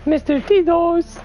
Mr. Tito's.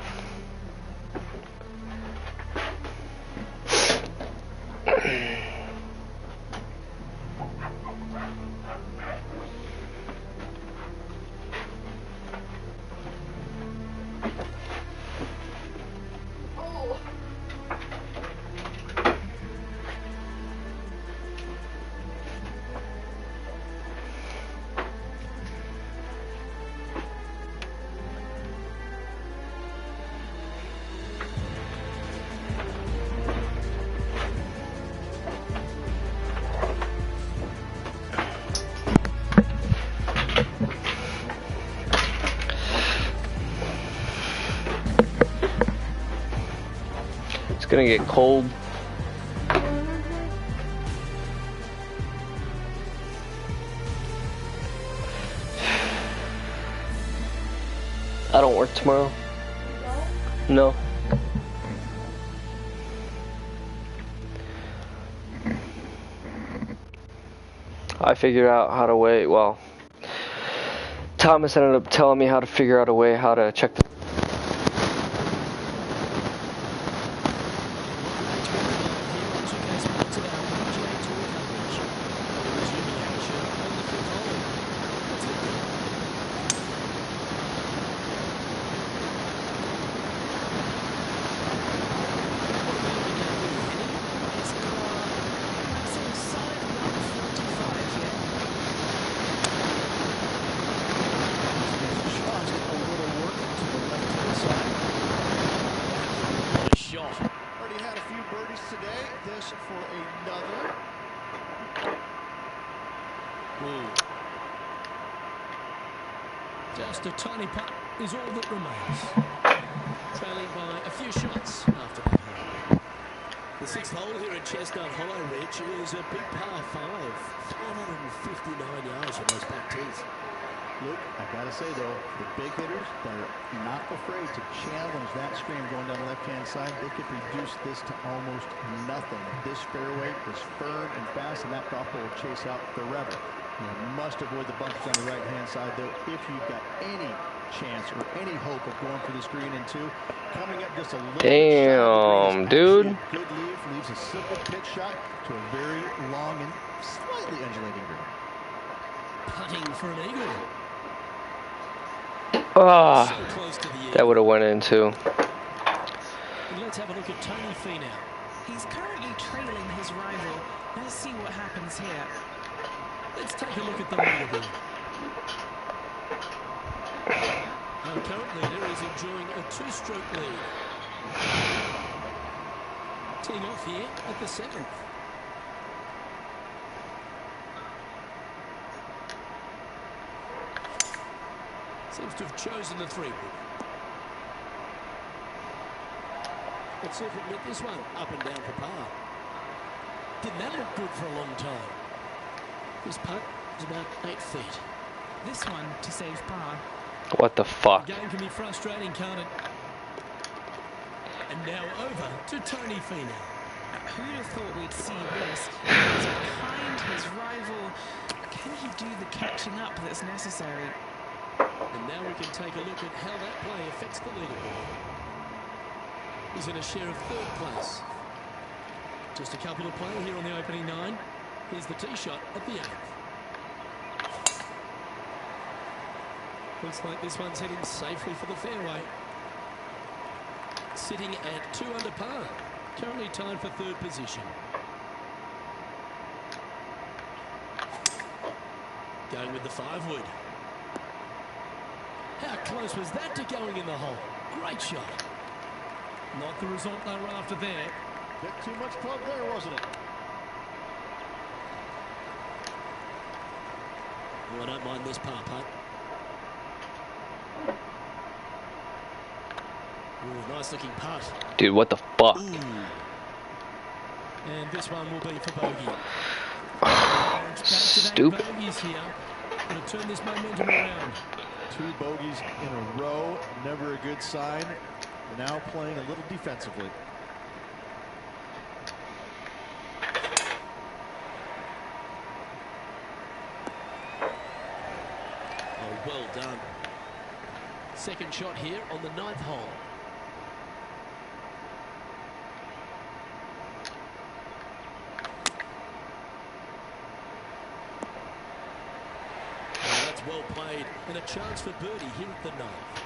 It's gonna get cold. I don't work tomorrow. No. I figured out how to wait. Well, Thomas ended up telling me how to figure out a way how to check the Just a tiny putt is all that remains. Trailing by a few shots after that hole. The sixth hole here at Chestnut Hollow Ridge is a big par 5. 459 yards from those back tees. Look, I gotta say though, the big hitters that are not afraid to challenge that stream going down the left-hand side, they could reduce this to almost nothing. This fairway is firm and fast, and that golf ball will chase out forever. You must avoid the bunkers on the right-hand side, though, if you've got any chance or any hope of going for this green in two. Coming up just a little damn, dude. Good lead leaves a simple pitch shot to a very long and slightly undulating green. Putting for an eagle. Ah, So close to the that would have went in too. Let's have a look at Tony Finau. He's currently trailing his rival. Let's see what happens here. Let's take a look at the leaderboard. Our current leader is enjoying a 2-stroke lead. Teeing off here at the 7th. Seems to have chosen the 3-wood. Let's see if we can get this one up and down for par. Didn't that look good for a long time? This putt is about 8 feet. This one to save par. What the fuck? The game can be frustrating, can't it? And now over to Tony Finau. Who'd have thought we'd see this? He's behind his rival. Can he do the catching up that's necessary? And now we can take a look at how that play affects the leaderboard. He's in a share of 3rd place. Just a couple to play here on the opening 9. Here's the tee shot at the 8th. Looks like this one's heading safely for the fairway. Sitting at 2 under par. Currently tied for 3rd position. Going with the 5-wood. How close was that to going in the hole? Great shot. Not the result they were after there. Bit too much club there, wasn't it? Oh, I don't mind this par putt. Ooh, nice looking putt. Dude, what the fuck? Ooh. And this one will be for bogey. Stupid. Bogeys here. Going to turn this momentum around. 2 bogeys in a row, never a good sign. Now playing a little defensively. Oh, well done. Second shot here on the 9th hole. Oh, that's well played, and a chance for birdie here at the 9th.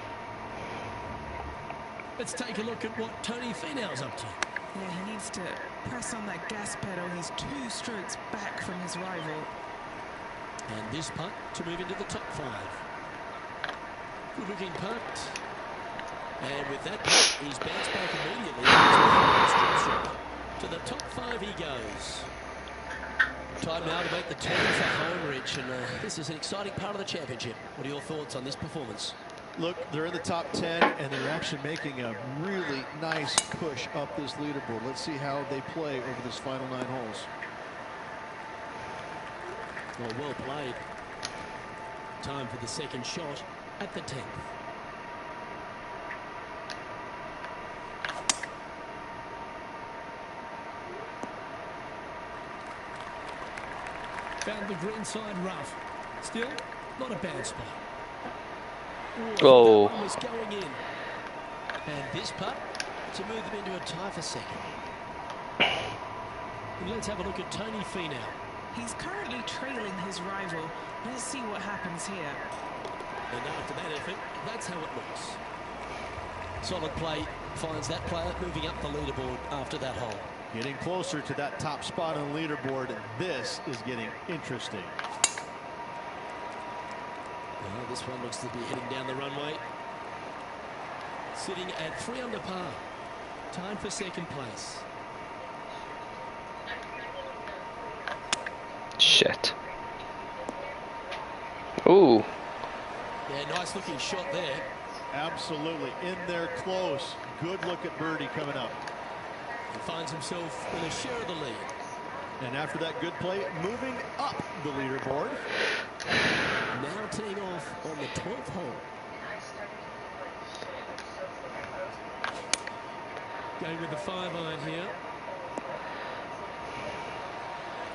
Let's take a look at what Tony Finau's up to. Yeah, he needs to press on that gas pedal. He's 2 strokes back from his rival. And this putt to move into the top 5. Good looking putt. And with that putt, he's bounced back immediately. To the top 5 he goes. Time now to make the turn for Heinrich, and this is an exciting part of the championship. What are your thoughts on this performance? Look, they're in the top 10, and they're actually making a really nice push up this leaderboard. Let's see how they play over this final 9 holes. Well played. Time for the second shot at the 10th. Found the green side rough. Still, not a bad spot. Oh. That one was going in. And this putt to move them into a tie for second. And let's have a look at Tony Finau. He's currently trailing his rival. Let's see what happens here. And after that effort, that's how it looks. Solid play finds that player moving up the leaderboard after that hole. Getting closer to that top spot on the leaderboard, and this is getting interesting. Well, this one looks to be heading down the runway. Sitting at 3 under par. Time for second place. Shit. Ooh. Yeah, nice looking shot there. Absolutely. In there close. Good look at birdie coming up. He finds himself with a share of the lead. And after that good play, moving up the leaderboard. Now teeing off on the 12th hole. Going with the 5-iron here.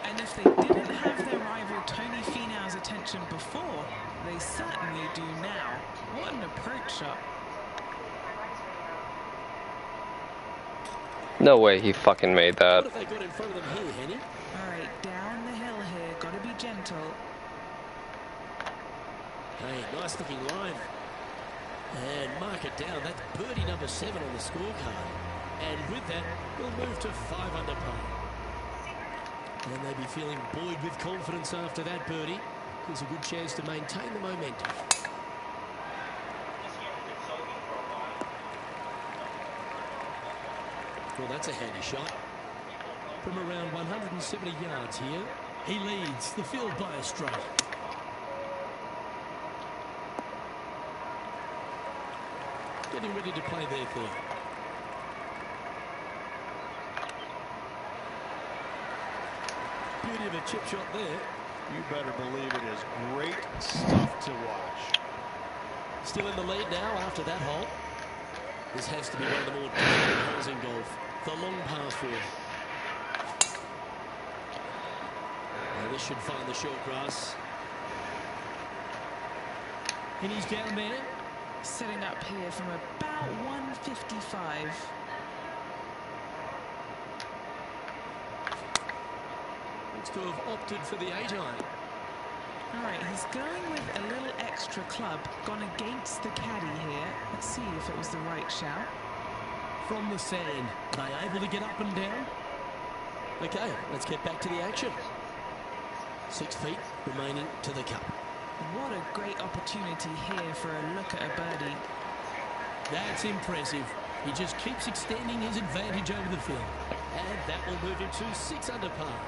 And if they didn't have their rival Tony Finau's attention before, they certainly do now. What an approach shot. No way he fucking made that. What have they got in front of them here, Henny? All right, down the hill here. Got to be gentle. Hey, nice looking line. And mark it down. That's birdie number 7 on the scorecard. And with that, we'll move to 5 under par. And they'll be feeling buoyed with confidence after that birdie. Gives a good chance to maintain the momentum. Well, that's a handy shot. From around 170 yards here, he leads the field by a stroke. Getting ready to play their third. Beauty of a chip shot there. You better believe it is great stuff to watch. Still in the lead now after that hole. This has to be one of the more difficult holes in golf. The long par 4. Well, this should find the short grass. And he's down there. Setting up here from about 155. Looks to have opted for the 8-iron. All right, he's going with a little extra club. Gone against the caddy here. Let's see if it was the right shout. From the sand, they able to get up and down? Okay, let's get back to the action. 6 feet remaining to the cup. What a great opportunity here for a look at a birdie. That's impressive. He just keeps extending his advantage over the field. And that will move him to 6 under par.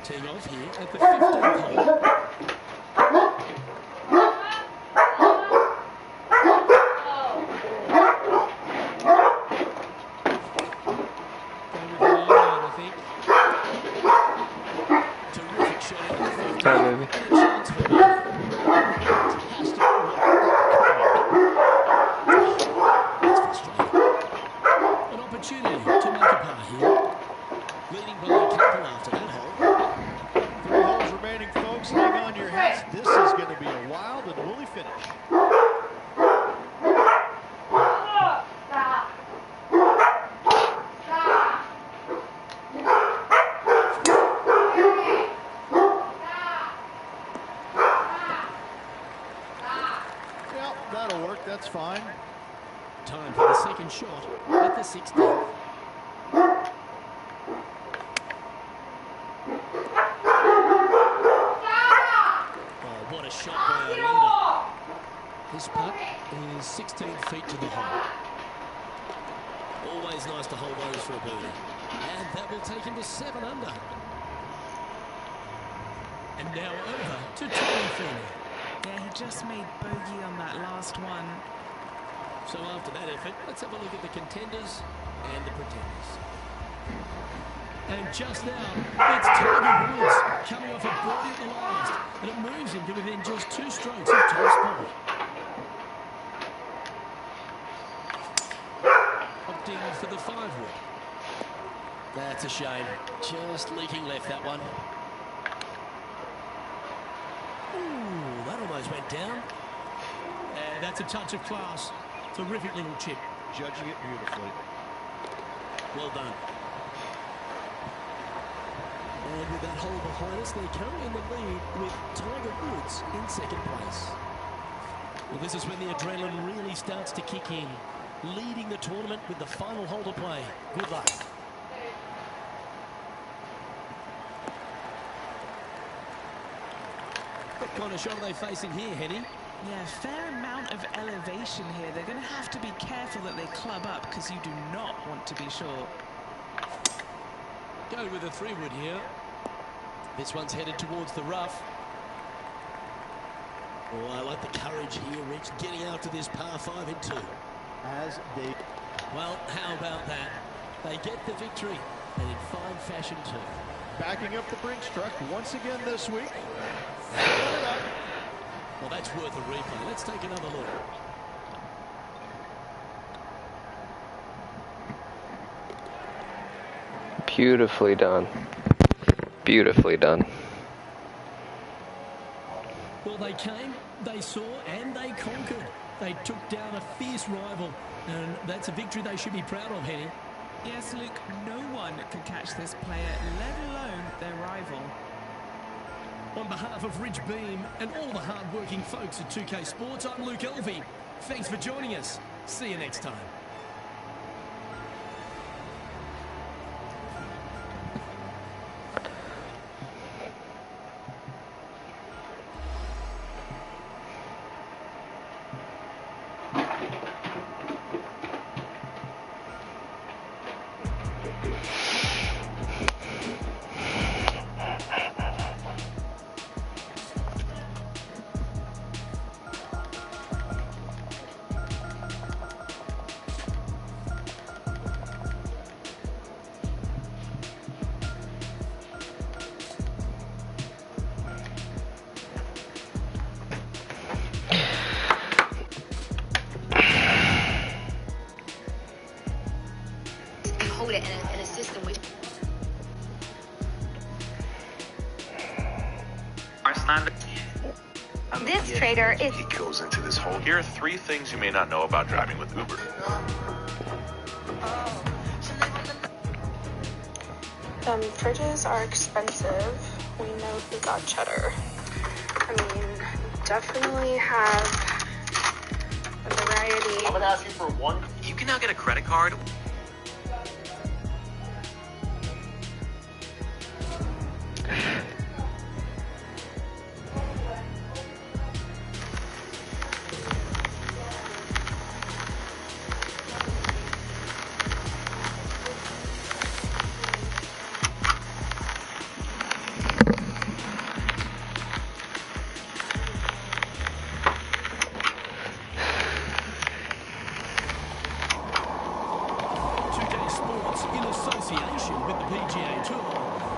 Teeing off here at the 15th hole. time for the second shot at the 16th. Oh, what a shot by our leader. This putt is 16 feet to the hole. Always nice to hold those for a birdie. And that will take him to 7 under. And now over to Tony Finau. Yeah, he just made bogey on that last one. So after that effort, let's have a look at the contenders and the pretenders. And just now, it's Tiger Woods coming off a birdie at the last, and it moves him to within just 2 strokes of top spot. Opting for the 5-wood. That's a shame. Just leaking left, that one. Ooh, that almost went down. And that's a touch of class. Terrific little chip. Judging it beautifully. Well done. And with that hole behind us, they're currently in the lead with Tiger Woods in second place. Well, this is when the adrenaline really starts to kick in. Leading the tournament with the final hole to play. Good luck. What kind of shot are they facing here, Henny? Yeah, fair amount of elevation here. They're going to have to be careful that they club up because you do not want to be short. Go with a 3-wood here. This one's headed towards the rough. Oh, I like the courage here, Rich, getting after this par 5 in 2. As they... Well, how about that? They get the victory, and in fine fashion too. Backing up the Brinks truck once again this week. Well, that's worth a replay. Let's take another look. Beautifully done. Beautifully done. Well, they came, they saw, and they conquered. They took down a fierce rival, and that's a victory they should be proud of, Henny. Yes, Luke, no one could catch this player, let alone their rival. On behalf of Rich Beam and all the hard-working folks at 2K Sports, I'm Luke Elvey. Thanks for joining us. See you next time. it in a system which our standard. this trader is. He goes into this whole. Here are 3 things you may not know about driving with Uber. Fridges are expensive. We know who got cheddar. I mean, definitely have a variety. I'm gonna ask you for one. You can now get a credit card. In association with the PGA Tour,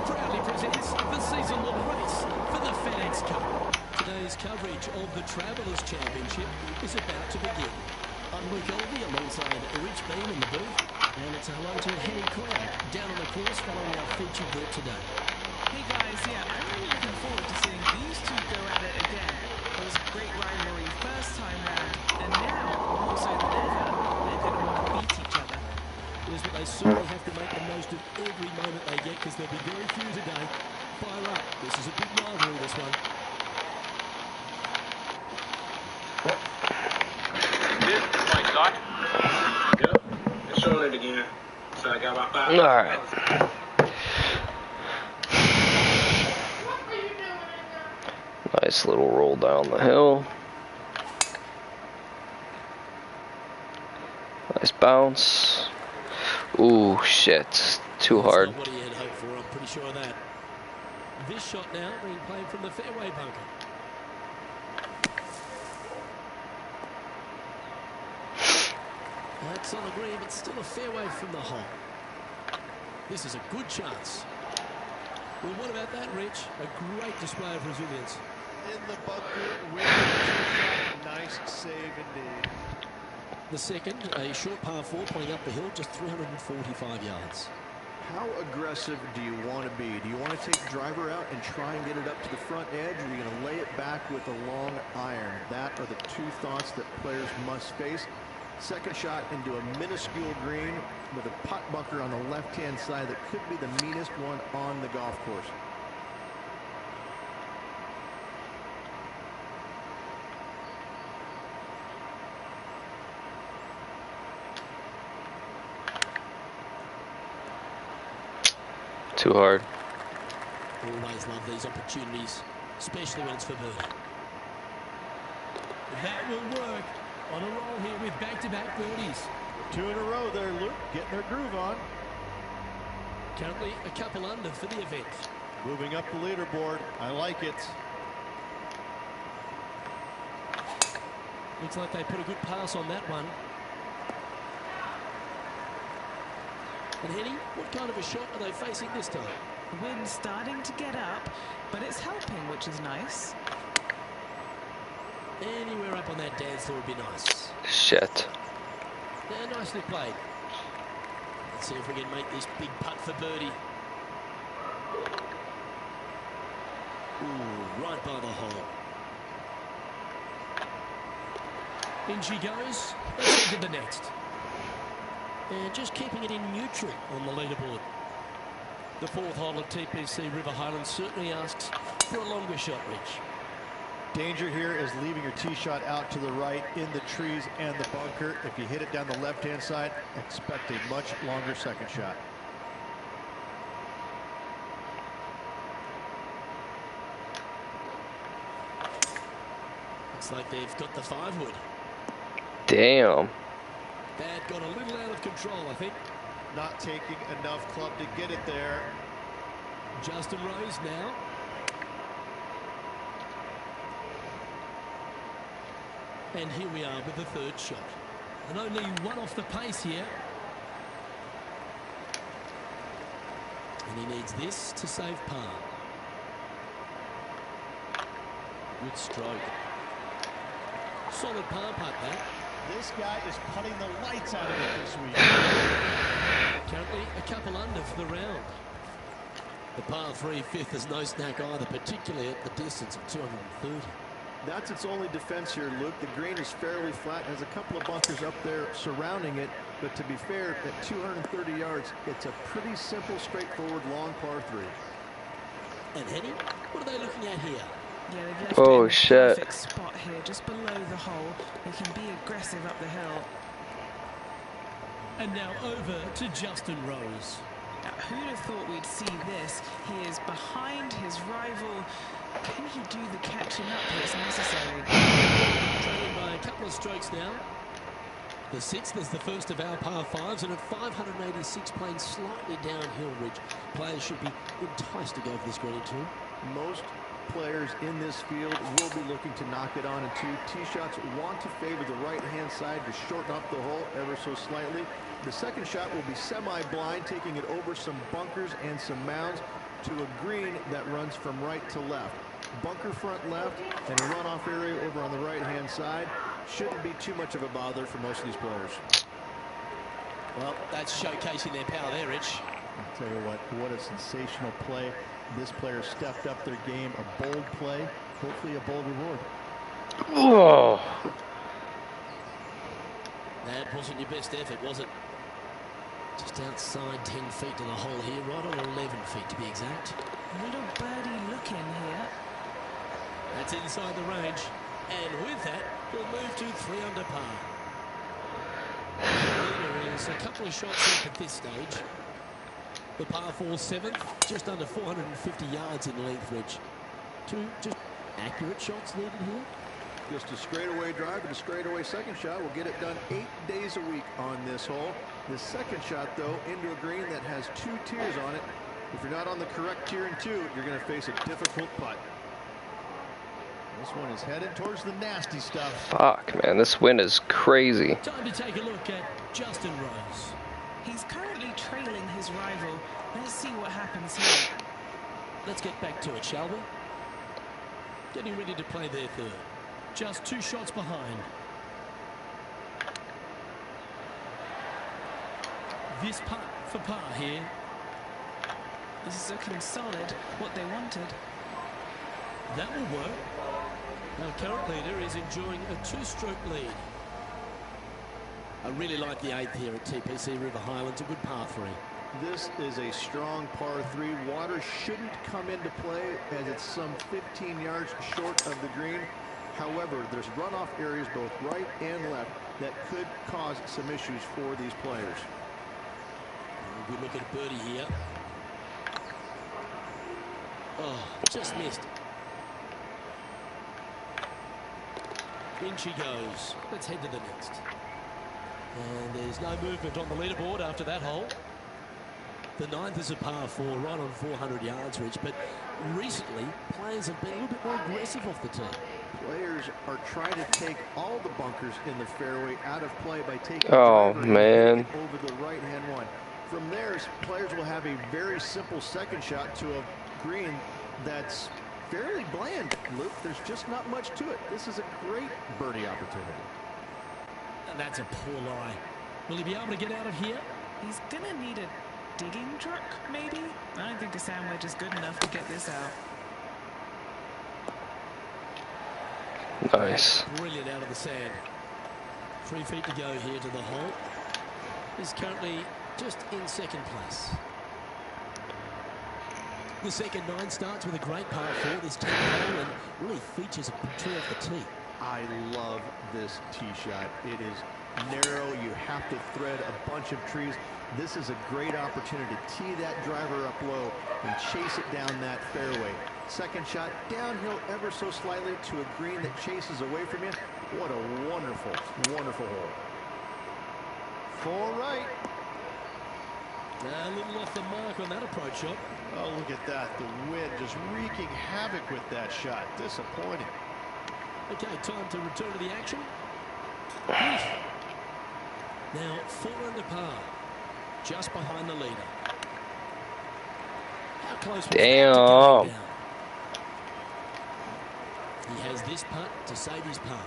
proudly presents the season-long race for the FedEx Cup. Today's coverage of the Travelers Championship is about to begin. I'm Luke Elvey alongside Rich Beam in the booth, and it's a hello to Henny Cloud down on the course following our featured group today. Hey guys, yeah, I'm really looking forward to seeing these two go at it again. It was a great rivalry first time round, and now, more so than ever, they're going to want to beat each other. But they certainly have to make the most of every moment they get because there'll be very few today. Fire up. This is a big rivalry, this one. This is my shot. it again. So I got about 5. All right. Nice little roll down the hill. Nice bounce. Ooh, shit. Too hard. That's not what he had hoped for, I'm pretty sure of that. This shot now being played from the fairway bunker. That's on the green, but still a fairway from the hole. This is a good chance. Well, what about that, Rich? A great display of resilience. In the bunker with the shot. Nice save indeed. The second, a short par 4 pointing up the hill, just 345 yards. How aggressive do you want to be? Do you want to take the driver out and try and get it up to the front edge, or are you going to lay it back with a long iron? That are the two thoughts that players must face. Second shot into a minuscule green with a putt bunker on the left-hand side that could be the meanest one on the golf course. Too hard. Always love these opportunities, especially when it's for birdie. That will work. On a roll here with back-to-back birdies. 2 in a row there, Luke, getting their groove on. Currently a couple under for the event. Moving up the leaderboard. I like it. Looks like they put a good pass on that one. And Henny, what kind of a shot are they facing this time? The wind's starting to get up, but it's helping, which is nice. Anywhere up on that dance floor would be nice. Shit. Yeah, nicely played. Let's see if we can make this big putt for birdie. Ooh, right by the hole. In she goes. Let's into the next. And just keeping it in neutral on the leaderboard. The 4th hole of TPC River Highlands certainly asks for a longer shot, Rich. Danger here is leaving your tee shot out to the right in the trees and the bunker. If you hit it down the left-hand side, expect a much longer second shot. Looks like they've got the 5-wood. Damn. That got a little out of control, I think. Not taking enough club to get it there. Justin Rose now. And here we are with the 3rd shot. And only one off the pace here. And he needs this to save par. Good stroke. Solid par putt, that. This guy is putting the lights out of it this week. Currently a couple under for the round. The par 3 5th is no snack either, particularly at the distance of 230. That's its only defense here, Luke. The green is fairly flat, has a couple of bunkers up there surrounding it, but to be fair, at 230 yards, it's a pretty simple, straightforward, long par 3. And Henny, what are they looking at here? Yeah, they've left Oh, it in a shit. perfect spot here, just below the hole. They can be aggressive up the hill. And now over to Justin Rose. Now, who'd have thought we'd see this? He is behind his rival. Can he do the catching up that's necessary? Trailing by a couple of strokes now. The 6th is the first of our par 5s, and at 586 playing slightly downhill, Ridge, players should be enticed to go for this green too. Most players in this field will be looking to knock it on in 2. Tee shots want to favor the right-hand side to shorten up the hole ever so slightly. The second shot will be semi-blind, taking it over some bunkers and some mounds to a green that runs from right to left. Bunker front left and a runoff area over on the right-hand side. Shouldn't be too much of a bother for most of these players. Well, that's showcasing their power there, Rich. I'll tell you what a sensational play. This player stepped up their game, a bold play, hopefully a bold reward. Oh. That wasn't your best effort, was it? Just outside 10 feet to the hole here, right on 11 feet to be exact. A little birdie looking here. That's inside the range. And with that, we'll move to 3 under par. The leader is a couple of shots in at this stage. The par 4 7th, just under 450 yards in length, Rich. Two just accurate shots needed here. Just a straightaway drive and a straightaway second shot will get it done 8 days a week on this hole. The second shot, though, into a green that has 2 tiers on it. If you're not on the correct tier in 2, you're going to face a difficult putt. This one is headed towards the nasty stuff. Fuck, man, this wind is crazy. Time to take a look at Justin Rose. He's currently trailing his rival. Let's see what happens here. Let's get back to it, shall we? Getting ready to play their third. Just 2 shots behind. This putt for par here. This is looking solid, what they wanted. That will work. Our current leader is enjoying a 2-stroke lead. I really like the 8th here at TPC River Highlands, a good par 3. This is a strong par 3. Water shouldn't come into play as it's some 15 yards short of the green. However, there's runoff areas both right and left that could cause some issues for these players. Good look at birdie here. Oh, just missed. In she goes. Let's head to the next. And there's no movement on the leaderboard after that hole. The 9th is a par 4, right on 400 yards, Rich. But recently, players have been a little bit more aggressive off the tee. Players are trying to take all the bunkers in the fairway out of play by taking Oh, man. over the right-hand one. From there, players will have a very simple second shot to a green that's fairly bland, Luke. There's just not much to it. This is a great birdie opportunity. And that's a poor lie. Will he be able to get out of here? He's gonna need a digging truck, maybe? I don't think a sandwich is good enough to get this out. Nice. Brilliant out of the sand. 3 feet to go here to the hole. He's currently just in second place. The second 9 starts with a great par 4. This 10th hole and really features a tree off the tee. I love this tee shot. It is narrow. You have to thread a bunch of trees. This is a great opportunity to tee that driver up low and chase it down that fairway. Second shot downhill ever so slightly to a green that chases away from you. What a wonderful, wonderful hole. 4 right. A little off the mark on that approach shot. Oh, look at that. The wind just wreaking havoc with that shot. Disappointing. Okay, time to return to the action. Now, 4 under par. Just behind the leader. How close was that to going down? He has this putt to save his par.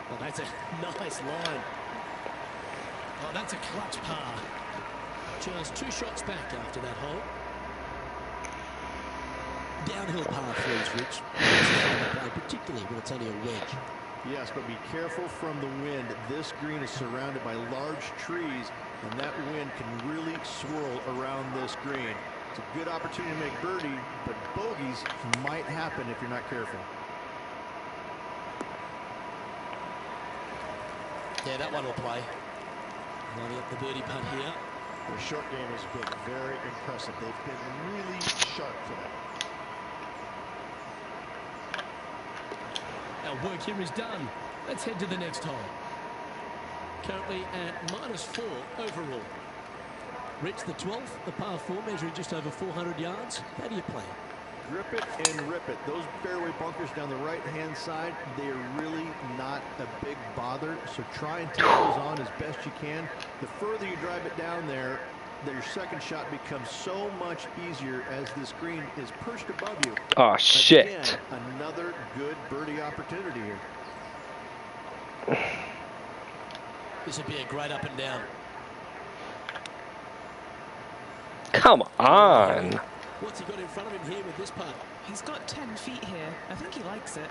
Well, that's a nice line. Oh, that's a clutch par. Just 2 shots back after that hole. Downhill par 3s, Rich. Particularly when it's only a wedge. Yes, but be careful from the wind. This green is surrounded by large trees, and that wind can really swirl around this green. It's a good opportunity to make birdie, but bogeys might happen if you're not careful. Yeah, that one will play. Lining up the birdie putt here. Their short game has been very impressive. They've been really sharp today. Our work here is done. Let's head to the next hole. Currently at -4 overall. Rich, the 12th, the par 4, measuring just over 400 yards. How do you play? Grip it and rip it. Those fairway bunkers down the right-hand side, they are really not a big bother, so try and take those on as best you can. The further you drive it down there, your second shot becomes so much easier as this green is perched above you. Oh, shit. Again, another good birdie opportunity here. This would be a great up and down. Come on. What's he got in front of him here with this putt? He's got 10 feet here. I think he likes it.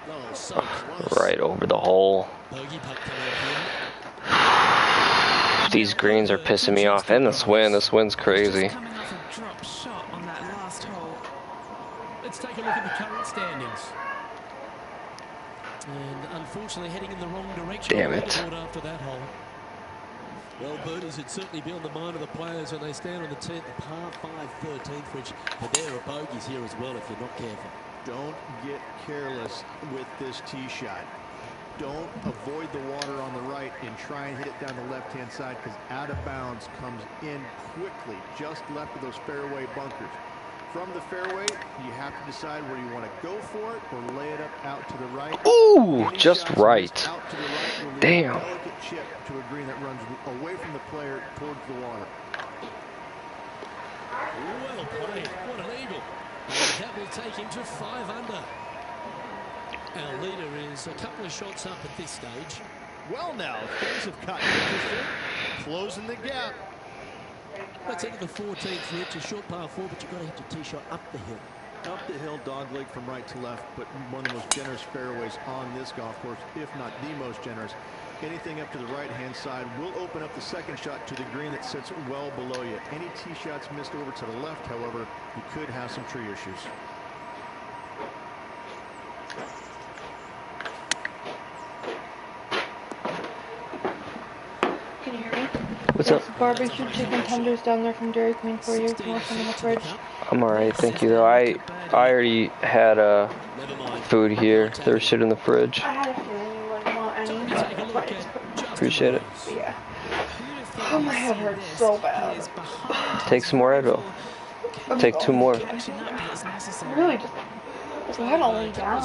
Oh, so close. Right over the hole. Bogey putt coming up here. These greens are pissing me off. And this wind's crazy. Just coming off a drop shot on that last hole. Let's take a look at the current standings. And unfortunately heading in the wrong direction. Damn it. After that hole. Well, birdies would certainly be on the mind of the players when they stand on the 10th, the par 5 13th, which there are bogeys here as well if you're not careful. Don't get careless with this tee shot. Don't avoid the water on the right and try and hit it down the left-hand side, because out of bounds comes in quickly, just left of those fairway bunkers. From the fairway, you have to decide where you want to go for it or lay it up out to the right. Ooh, just right. Out to the right will leave Damn. a delicate chip to a green that runs away from the player towards the water. Well played. What an eagle. And that will take him to 5 under. Our leader is a couple of shots up at this stage. Well, now, things have gotten interesting. Closing the gap. Let's enter the 14th, Rich. A short par 4, but you've got to hit your tee shot up the hill. Up the hill, dogleg from right to left, but one of the most generous fairways on this golf course, if not the most generous. Anything up to the right-hand side will open up the second shot to the green that sits well below you. Any tee shots missed over to the left, however, you could have some tree issues. Can you hear me? What's There's up? barbecue chicken tenders down there from Dairy Queen for you. You want some in the fridge? I'm alright, thank you. Though I already had food here. There's shit in the fridge. I had a feeling you wouldn't want any, but that's why I just put it. Appreciate it. Yeah. Oh, my head hurts so bad. Take some more Advil. Take 2 more. Really, just let all lay down.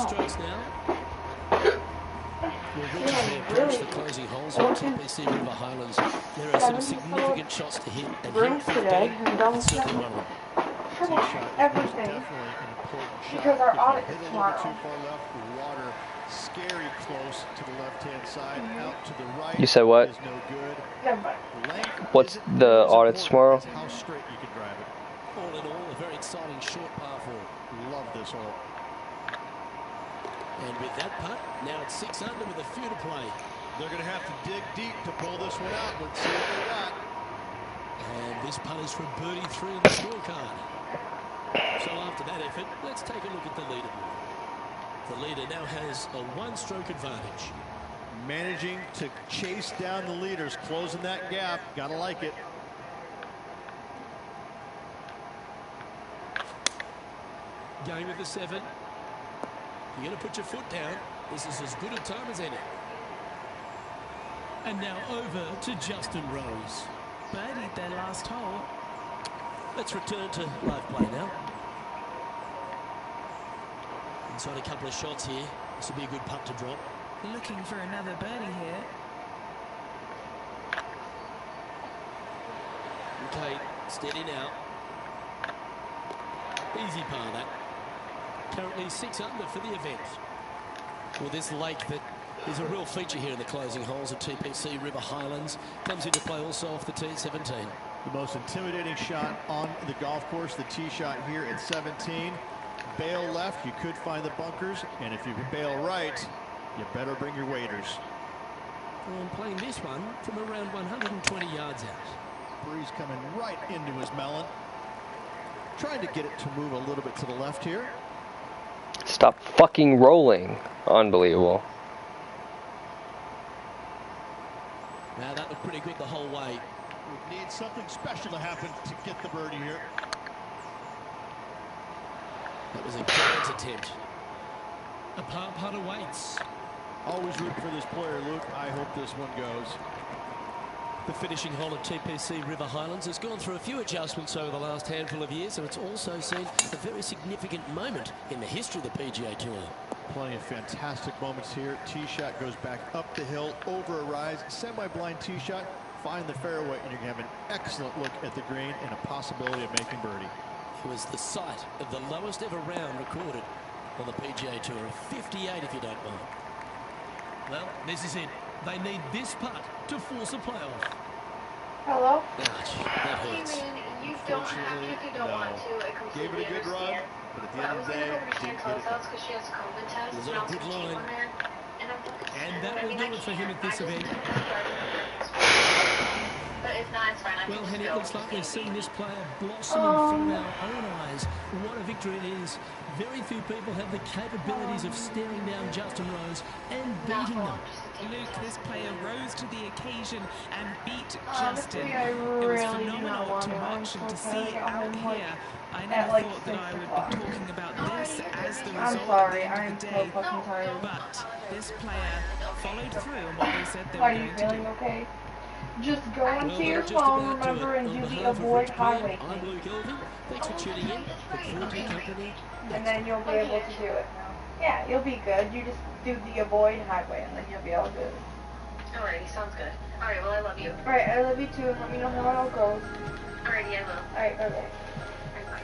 Approach the closing holes on TPC River Highlands. There are some significant shots to hit, and Rings today, and double check everything, because our audit is tomorrow. Too far left, the water scary close to the left-hand side, out to the right. You said what? Is no good. What's the audit tomorrow? How straight you can drive it. All in all, a very exciting short par 4. Love this hole. And with that putt, now it's 6 under with a few to play. They're going to have to dig deep to pull this one out. Let's see what they got. And this putt is from birdie 3 on the scorecard. So after that effort, let's take a look at the leaderboard. The leader now has a 1-stroke advantage. Managing to chase down the leaders, closing that gap. Gotta like it. Game of the 7. You're going to put your foot down. This is as good a time as any. And now over to Justin Rose. Birdied their last hole. Let's return to live play now. Inside a couple of shots here. This will be a good putt to drop. Looking for another birdie here. Okay, steady now. Easy par that. Currently 6 under for the event. Well, this lake that is a real feature here in the closing holes of TPC River Highlands comes into play also off the tee at 17. The most intimidating shot on the golf course, the tee shot here at 17. Bail left, you could find the bunkers, and if you bail right, you better bring your waders. Well, I'm playing this one from around 120 yards out. Breeze coming right into his melon. Trying to get it to move a little bit to the left here. Stop fucking rolling. Unbelievable. Now that looked pretty good the whole way. Would need something special to happen to get the birdie here. That was a great attempt. A par putt awaits. Always root for this player, Luke. I hope this one goes. The finishing hole at TPC River Highlands has gone through a few adjustments over the last handful of years, and it's also seen a very significant moment in the history of the PGA Tour. Plenty of fantastic moments here. Tee shot goes back up the hill, over a rise, semi-blind tee shot, find the fairway, and you can have an excellent look at the green and a possibility of making birdie. It was the site of the lowest ever round recorded on the PGA Tour, of 58 if you don't mind. Well, this is it. They need this putt to force a playoff. Hello? Ouch, that hurts. You don't have to if you don't want to. I completely Gave it a good run, understand. but at the end of the day, didn't get it done. Because she has a COVID test. Was and that a also good she line? went there, and I'm And that will do it for him at this event. But it's not. It's fine. I Well, can just Henny, go. it looks like we're seeing this player blossom in front of our own eyes. What a victory it is. Very few people have the capabilities of staring down Justin Rose and beating them. Luke, this player rose to the occasion and beat Honestly, Justin. I It was really do not phenomenal want to to. watch I'm and to so see tired. I got out home, like, here. I at never like thought that 6 I would o'clock. be talking about this as the I'm result at sorry. the end I'm of the so day. fucking tired. But this player followed through on what they said they were Are you going to feeling do. okay? Just go into Well, your we're just phone, about to remember, it. and On do the behalf of avoid Rich highway Beam, I'm thing. Luke Elvin. Thanks for tuning in. Look forward to your company. And then you'll be able to do it. Yeah, you'll be good. You just do the avoid highway, and then you'll be all good. Alrighty, sounds good. Alright, well, I love you. Alright, I love you too. Let me know how it all goes. Alrighty, I will. Alright, bye-bye. Alright, bye.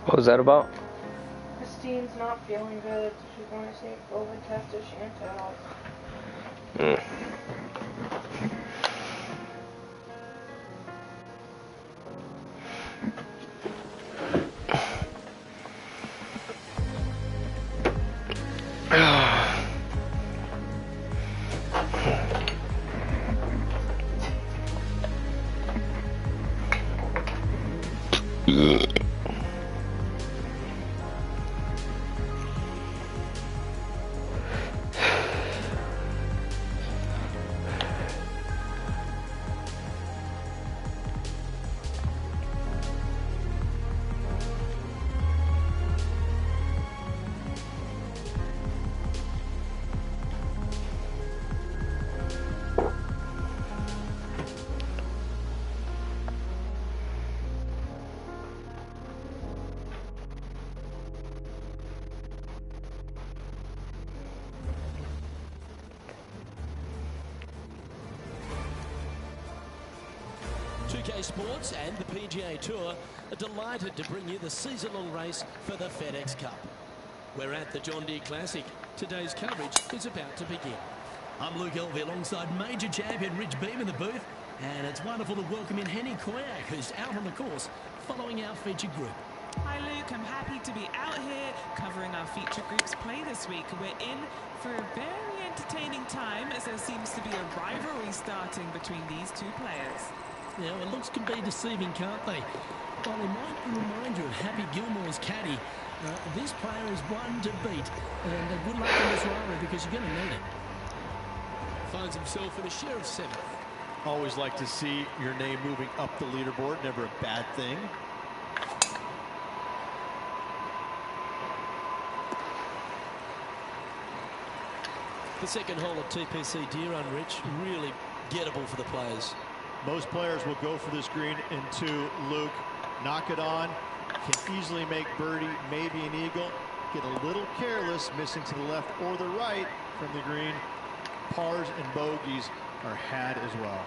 What was that about? Christine's not feeling good. She's going to take COVID test at Chantel's. Sports and the PGA Tour are delighted to bring you the season-long race for the FedEx Cup. We're at the John Deere Classic. Today's coverage is about to begin. I'm Luke Elvey alongside Major Champion Rich Beam in the booth, and it's wonderful to welcome in Henny Koyak, who's out on the course following our featured group. Hi Luke, I'm happy to be out here covering our feature group's play this week. We're in for a very entertaining time as there seems to be a rivalry starting between these two players. Now, looks can be deceiving, can't they? While they might remind you of Happy Gilmore's caddy, this player is one to beat. And good luck in this rivalry because you're going to need it. Finds himself in a share of 7th. Always like to see your name moving up the leaderboard. Never a bad thing. The second hole of TPC Deer Run, Rich, really gettable for the players. Most players will go for this green into Luke, knock it on, can easily make birdie, maybe an eagle, get a little careless, missing to the left or the right from the green. Pars and bogeys are had as well.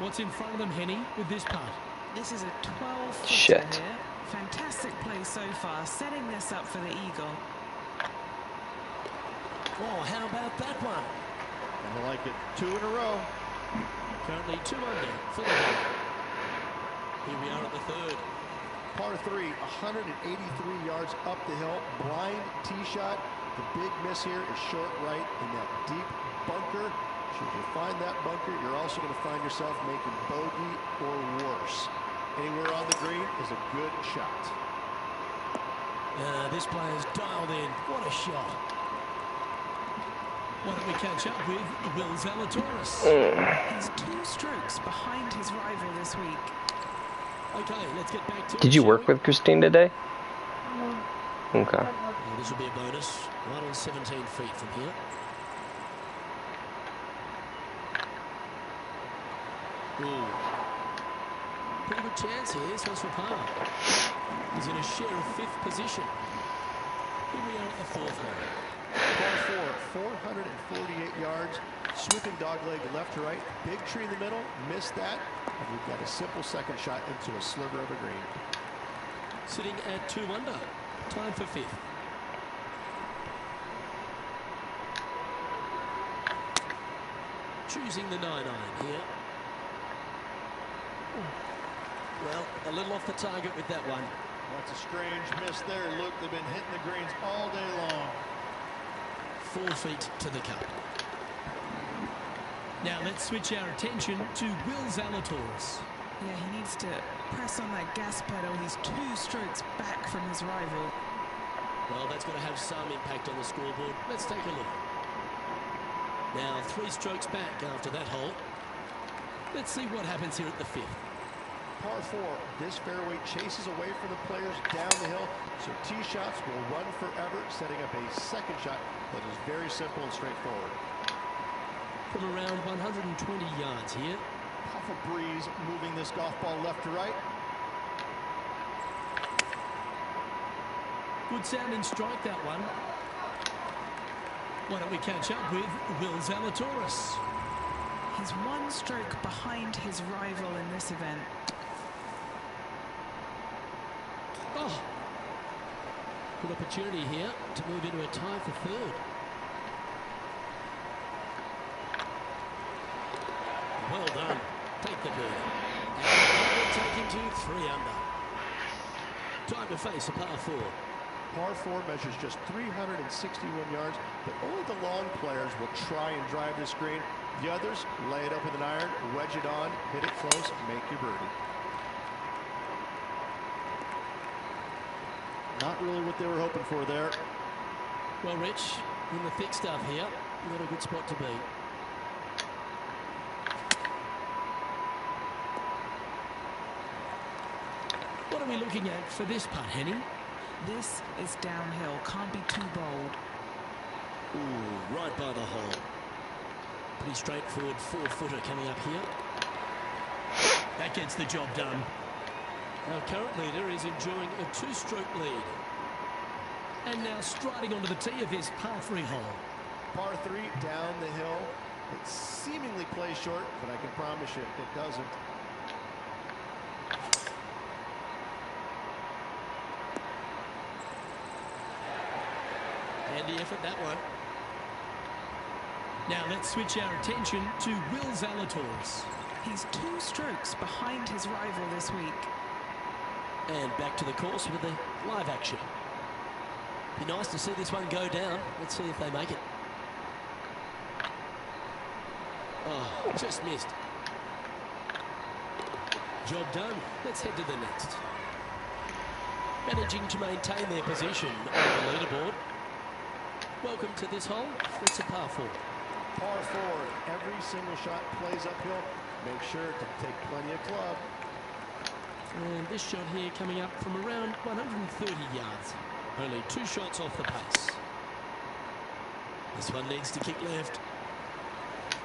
What's in front of them, Henny, with this putt? This is a 12-footer Shit. here. Fantastic play so far, setting this up for the eagle. Oh, how about that one? I like it. 2 in a row. Currently 2 under for the day. Here we are at the third. Par 3, 183 yards up the hill. Blind tee shot. The big miss here is short right in that deep bunker. Should you find that bunker, you're also going to find yourself making bogey or worse. Anywhere on the green is a good shot. This player's dialed in. What a shot. Why don't we catch up with Will Zalatoris? He's 2 strokes behind his rival this week. Okay, let's get back to it. Did you work with Christine today? No. Okay. Well, this will be a bonus. 1 on 17 feet from here. Ooh. Pretty good chance here. This one's for par. He's in a share of 5th position. Here we are at the 4th hole. Par 4, 448 yards. Swooping dogleg left to right. Big tree in the middle. Missed that. And we've got a simple second shot into a sliver of a green. Sitting at 2 under. Time for 5th. Choosing the 9-iron here. Well, a little off the target with that one. That's a strange miss there, Luke. They've been hitting the greens all day long. 4 feet to the cup. Now let's switch our attention to Will Zalatoris. Yeah, he needs to press on that gas pedal. He's 2 strokes back from his rival. Well, that's going to have some impact on the scoreboard. Let's take a look. Now 3 strokes back after that hole. Let's see what happens here at the 5th. Par 4, this fairway chases away from the players down the hill, so tee shots will run forever, setting up a second shot that is very simple and straightforward. From around 120 yards here. Puff of breeze moving this golf ball left to right. Good sounding strike, that one. Why don't we catch up with Will Zalatoris? He's 1 stroke behind his rival in this event. Oh, good opportunity here to move into a tie for 3rd. Well done. Take the birdie. And we'll take him to 3 under. Time to face a par 4. Par 4 measures just 361 yards, but only the long players will try and drive this green. The others lay it up with an iron, wedge it on, hit it close, make your birdie. Not really what they were hoping for there. Well, Rich, in the thick stuff here, not a good spot to be. What are we looking at for this putt, Henny? This is downhill. Can't be too bold. Ooh, right by the hole. Pretty straightforward 4-footer coming up here. That gets the job done. Our current leader is enjoying a 2-stroke lead. And now striding onto the tee of his par 3 hole. Par 3 down the hill. It seemingly plays short, but I can promise you it doesn't. Handy effort, that one. Now let's switch our attention to Will Zalatoris. He's 2 strokes behind his rival this week. And back to the course with the live action. Be nice to see this one go down. Let's see if they make it. Oh, just missed. Job done. Let's head to the next. Managing to maintain their position on the leaderboard. Welcome to this hole. It's a par 4. Par 4, every single shot plays uphill. Make sure to take plenty of club. And this shot here coming up from around 130 yards. Only 2 shots off the pace. This one needs to kick left.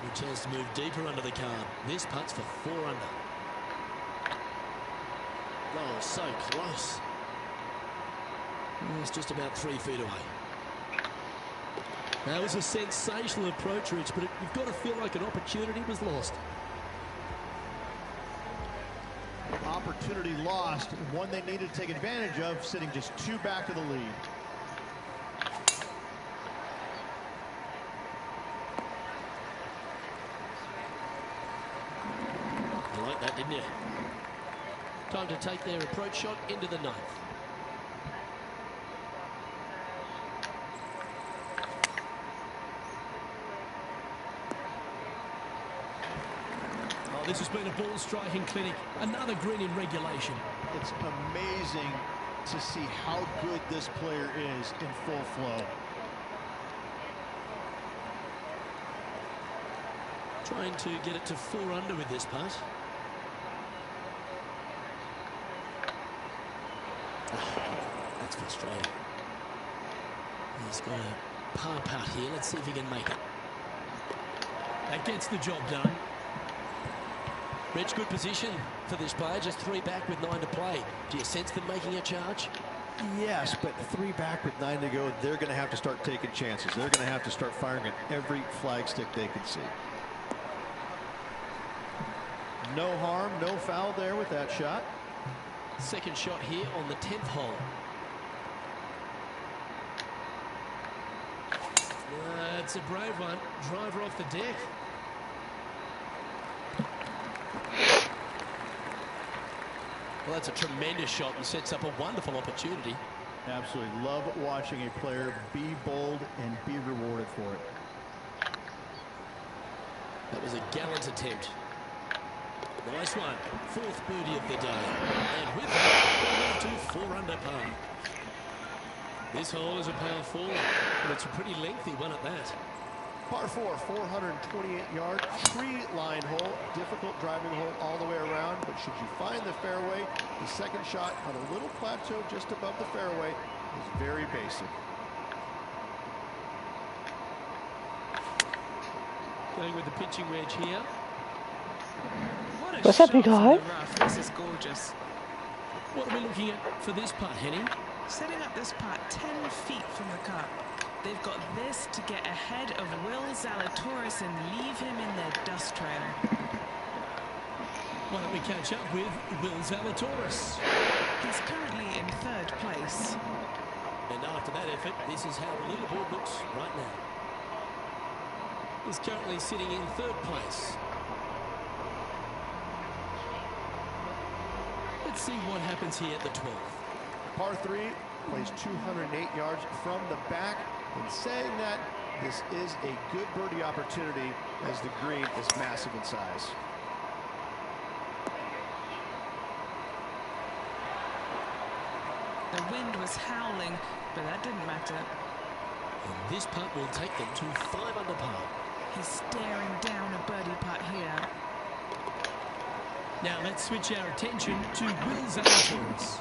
A chance to move deeper under the card. This putt's for 4 under. Oh, so close. It's just about 3 feet away. That was a sensational approach, Rich, but you've got to feel like an opportunity was lost. Opportunity lost, one they needed to take advantage of, sitting just 2 back to the lead. You like that, didn't you? Time to take their approach shot into the 9th. This has been a ball striking clinic. Another green in regulation. It's amazing to see how good this player is in full flow. Trying to get it to 4 under with this putt. That's frustrating. He's got a par putt here. Let's see if he can make it. That gets the job done. Rich, good position for this player. Just 3 back with 9 to play. Do you sense them making a charge? Yes, but 3 back with 9 to go, they're going to have to start taking chances. They're going to have to start firing at every flagstick they can see. No harm, no foul there with that shot. Second shot here on the 10th hole. That's a brave one. Driver off the deck. Well, that's a tremendous shot and sets up a wonderful opportunity. Absolutely love watching a player be bold and be rewarded for it. That was a gallant attempt. Nice one. Fourth birdie of the day. And with that, they move to 4 under par. This hole is a par 4, but it's a pretty lengthy one at that. Par 4, 428 yard, tree-lined hole, difficult driving hole all the way around, but should you find the fairway, the second shot on a little plateau just above the fairway is very basic. Going with the pitching wedge here. What a What's shot happening, from the guys? rough. This is gorgeous. What are we looking at for this putt, Henny? Setting up this putt 10 feet from the cup. They've got this to get ahead of Will Zalatoris and leave him in their dust trail. Why don't we catch up with Will Zalatoris? He's currently in 3rd place. And after that effort, this is how the leaderboard looks right now. He's currently sitting in 3rd place. Let's see what happens here at the 12th. Par 3 plays 208 yards from the back. And saying that, this is a good birdie opportunity as the green is massive in size. The wind was howling, but that didn't matter. And this putt will take them to 5 under par. He's staring down a birdie putt here. Now let's switch our attention to Will Zalatoris.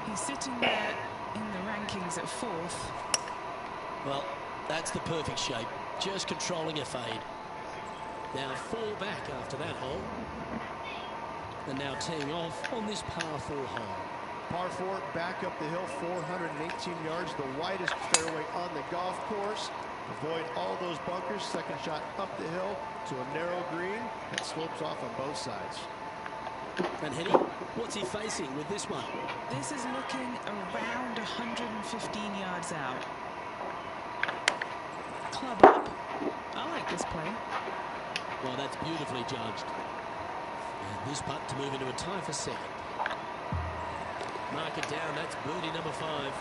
He's sitting there in the rankings at 4th. Well, that's the perfect shape. Just controlling a fade. Now 4 back after that hole. And now teeing off on this par 4 hole. Par 4 back up the hill, 418 yards, the widest fairway on the golf course. Avoid all those bunkers. Second shot up the hill to a narrow green that slopes off on both sides. And Henny, what's he facing with this one? This is looking around 115 yards out. Club up. I like this play. Well, that's beautifully judged. And this putt to move into a tie for 2nd. Mark it down, that's birdie number 5.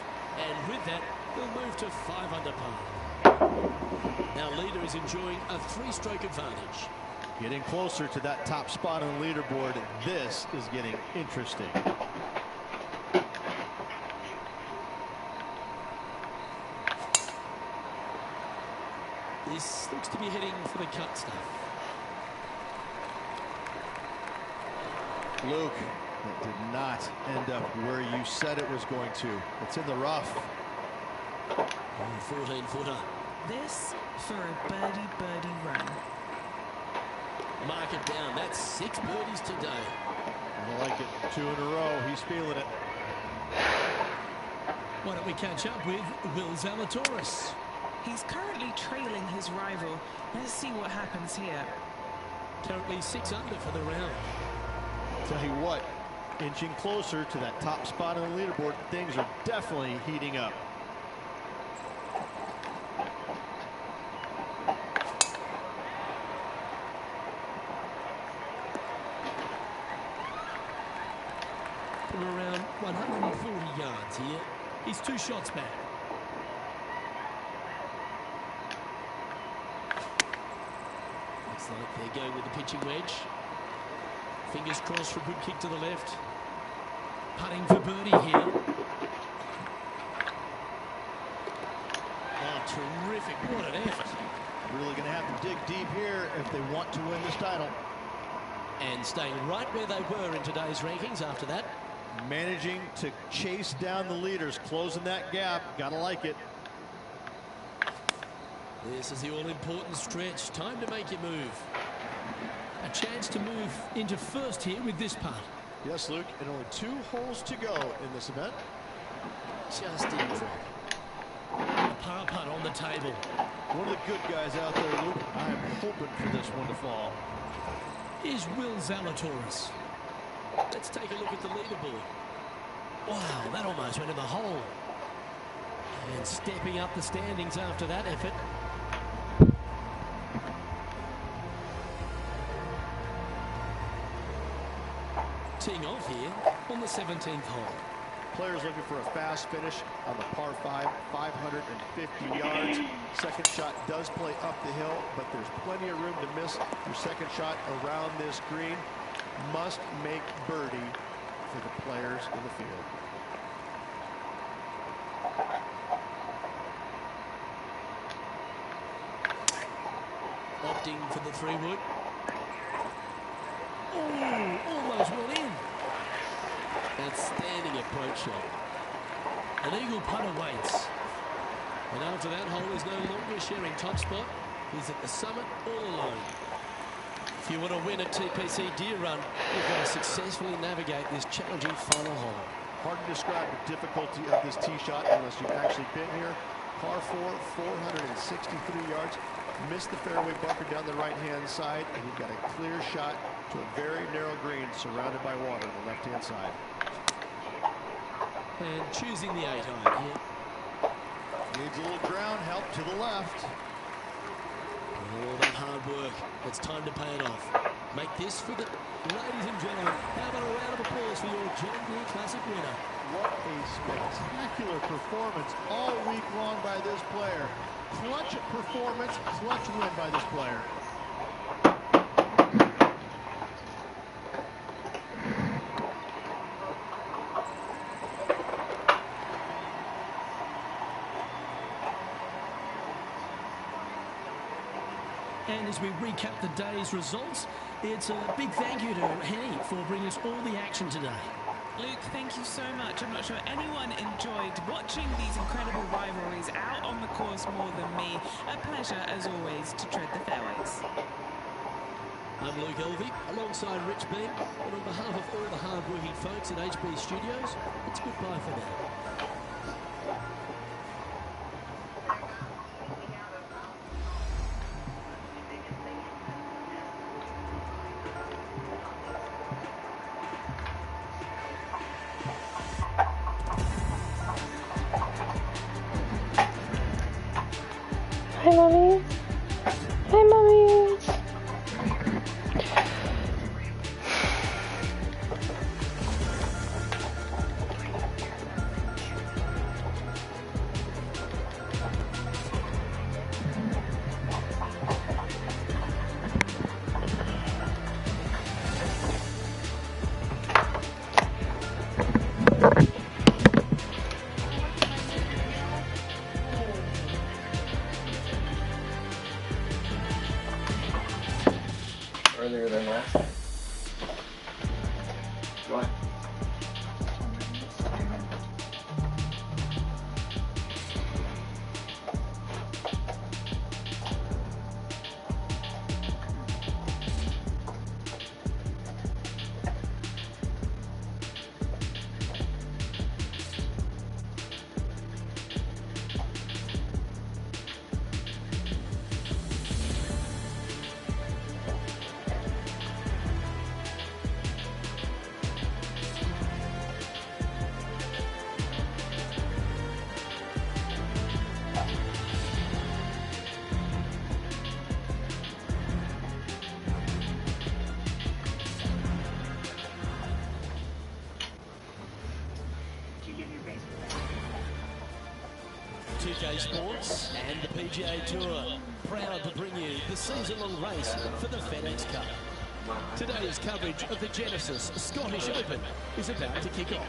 And with that, they'll move to 5 under par. Now leader is enjoying a 3-stroke advantage. Getting closer to that top spot on the leaderboard. This is getting interesting. This looks to be heading for the cut stuff. Luke, that did not end up where you said it was going to. It's in the rough. 14-footer. This for a birdie run. Mark it down. That's 6 birdies today. I like it. 2 in a row. He's feeling it. Why don't we catch up with Will Zalatoris? He's currently trailing his rival. Let's see what happens here. Currently 6 under for the round. Tell you what, inching closer to that top spot on the leaderboard, things are definitely heating up. From around 140 yards here. He's 2 shots back. Looks like they're going with the pitching wedge. Fingers crossed for a good kick to the left. Putting for birdie here. Oh, terrific. What an effort. Really going to have to dig deep here if they want to win this title. And staying right where they were in today's rankings after that. Managing to chase down the leaders, closing that gap. Gotta like it. This is the all-important stretch. Time to make your move. A chance to move into 1st here with this putt. Yes, Luke, and only 2 holes to go in this event. Just in drop. A par putt on the table. One of the good guys out there, Luke. I am hoping for this one to fall. Here's Will Zalatoris. Let's take a look at the leaderboard. Wow, that almost went in the hole. And stepping up the standings after that effort. Teeing off here on the 17th hole. Players looking for a fast finish on the par 5, 550 yards. Second shot does play up the hill, but there's plenty of room to miss your second shot around this green. Must make birdie for the players in the field. Opting for the 3-wood. Oh, almost went in. Outstanding approach shot. An eagle putt awaits. And after that hole is no longer sharing top spot. He's at the summit all alone. If you want to win a TPC Deer Run, you've got to successfully navigate this challenging final hole. Hard to describe the difficulty of this tee shot unless you've actually been here. Par 4, 463 yards. Missed the fairway bunker down the right-hand side, and you've got a clear shot to a very narrow green surrounded by water on the left-hand side. And choosing the 8-iron here. Needs a little ground help to the left. All that hard work. It's time to pay it off. Make this for the ladies and gentlemen. How about a round of applause for your John Deere Classic winner? What a spectacular performance all week long by this player. Clutch performance, clutch win by this player. And as we recap the day's results, it's a big thank you to Henny for bringing us all the action today. Luke, thank you so much. I'm not sure anyone enjoyed watching these incredible rivalries out on the course more than me. A pleasure, as always, to tread the fairways. I'm Luke Elvey, alongside Rich Beam, and on behalf of all the hard-working folks at HB Studios, it's goodbye for now. Hi, Mommy. Hi, Mommy. Earlier than last time. Go ahead. PGA Sports and the PGA Tour, proud to bring you the season-long race for the FedEx Cup. Today's coverage of the Genesis Scottish Open is about to kick off.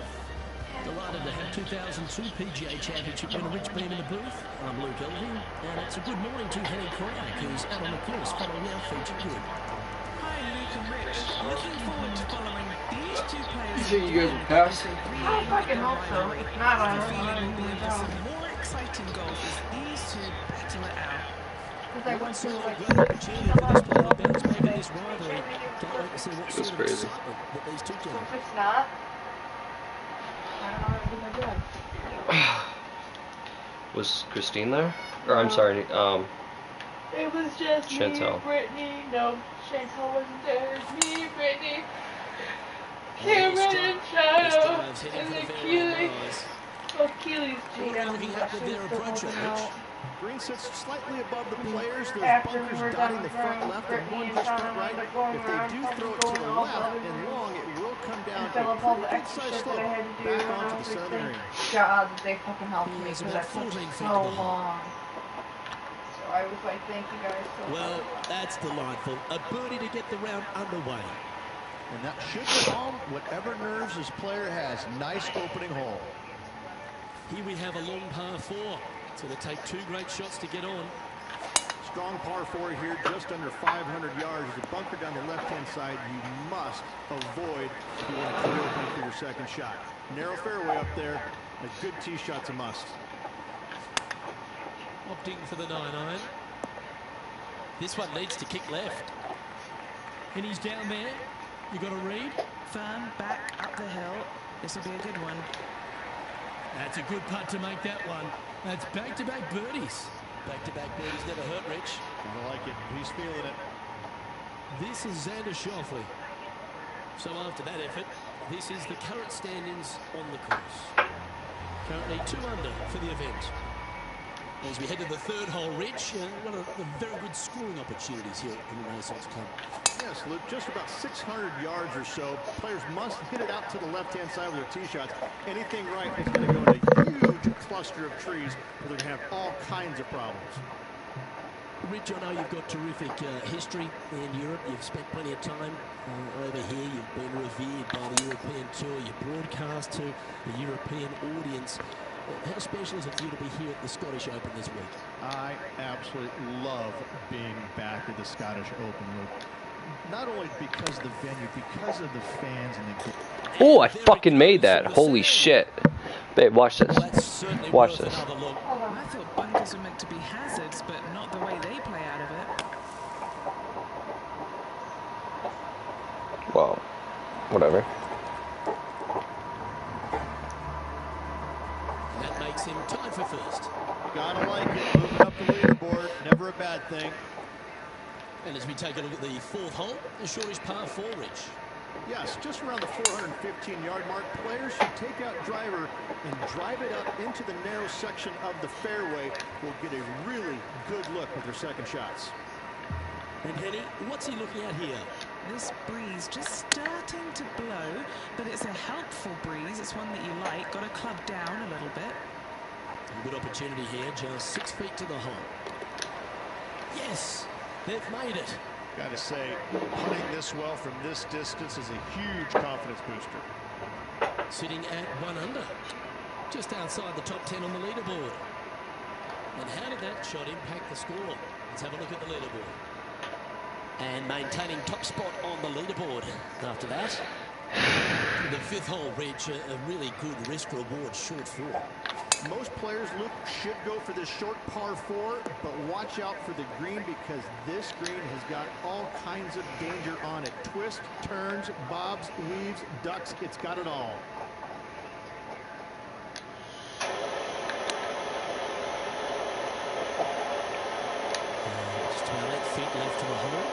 Delighted to have 2002 PGA Championship winner Rich Beam in the booth. I'm Luke Elvey, and it's a good morning to Henny Craig, who's out on the course following our feature grid. Hi, Luke and Rich. Looking forward to following these two players. You think you guys will pass? I fucking hope so. If not, I The feeling will be don't for know. some more exciting golf as these two battle it out. Because I went through like Great opportunity for this player to bounce back in this rivalry. Can't wait to see what sort of crazy. excitement that these two So generate. if it's not, I don't know what they're doing. Was Christine there? Or I'm sorry, It was just Chantel. me, Brittany. No, Chantel wasn't there. It was me, Brittany, This Cameron, and drive Shadow, heading and for the the fairway Keely. rise. Both Keely's Already looking at their approach on Rich. Green sits slightly above the players. There's After we bunkers were dotting done the front throwing, left and Brittany one and just Sean front right. ended up going If they around, do so I throw was it to going the all the left other and routes. long, it will come down Instead a of all the pretty extra good-sized shit that slope I had to do, back and onto all the these center things. green. God, they fucking helped me He is because about that took 14 feet so to the hole. long. So I was like, thank you guys so much. Well, that's delightful. A birdie to get the round underway. And that should calm whatever nerves this player has. Nice opening hole. Here we have a long par 4. It's going to take 2 great shots to get on. Strong par 4 here, just under 500 yards. There's a bunker down the left-hand side you must avoid if you want to clear open for your second shot. Narrow fairway up there. A good tee shot's a must. Opting for the 9-iron. This one needs to kick left. And he's down there. You got a read? Firm, back, up the hill. This will be a good one. That's a good putt to make that one. That's back-to-back birdies. Back-to-back birdies never hurt, Rich. I like it. He's feeling it. This is Xander Schauffele. So after that effort, this is the current standings on the course. Currently 2 under for the event. As we head to the 3rd hole, Rich, one of the very good scoring opportunities here at the Renaissance Club. Yes, Luke, just about 600 yards or so. Players must hit it out to the left-hand side with their tee shots. Anything right is going to go in a huge cluster of trees where they're going to have all kinds of problems. Rich, I know you've got terrific history in Europe. You've spent plenty of time over here. You've been revered by the European Tour. You broadcast to the European audience. How special is it for you to be here at the Scottish Open this week? I absolutely love being back at the Scottish Open, Luke. Not only because of the venue, because of the fans and the... Oh, I fucking made that. Holy shit. Babe, watch this. Watch this. I thought bunkers were meant to be hazards, but not the way they play out of it. Well, whatever. That makes him tied for first. Gotta like it. Moving up the leaderboard. Never a bad thing. And as we take a look at the 4th hole, the shortest par 4, Rich. Yes, just around the 415-yard mark. Players should take out driver and drive it up into the narrow section of the fairway. Will get a really good look with their second shots. And Henny, what's he looking at here? This breeze just starting to blow, but it's a helpful breeze. It's one that you like. Got to club down a little bit. A good opportunity here, just 6 feet to the hole. Yes, they've made it. Got to say, putting this well from this distance is a huge confidence booster. Sitting at 1 under, just outside the top 10 on the leaderboard. And how did that shot impact the score? Let's have a look at the leaderboard. And maintaining top spot on the leaderboard after that. The 5th hole, Rich, a really good risk-reward short 4. Most players, Luke, should go for this short par 4, but watch out for the green because this green has got all kinds of danger on it. Twists, turns, bobs, weaves, ducks, it's got it all. Just about 8 feet left to the hole.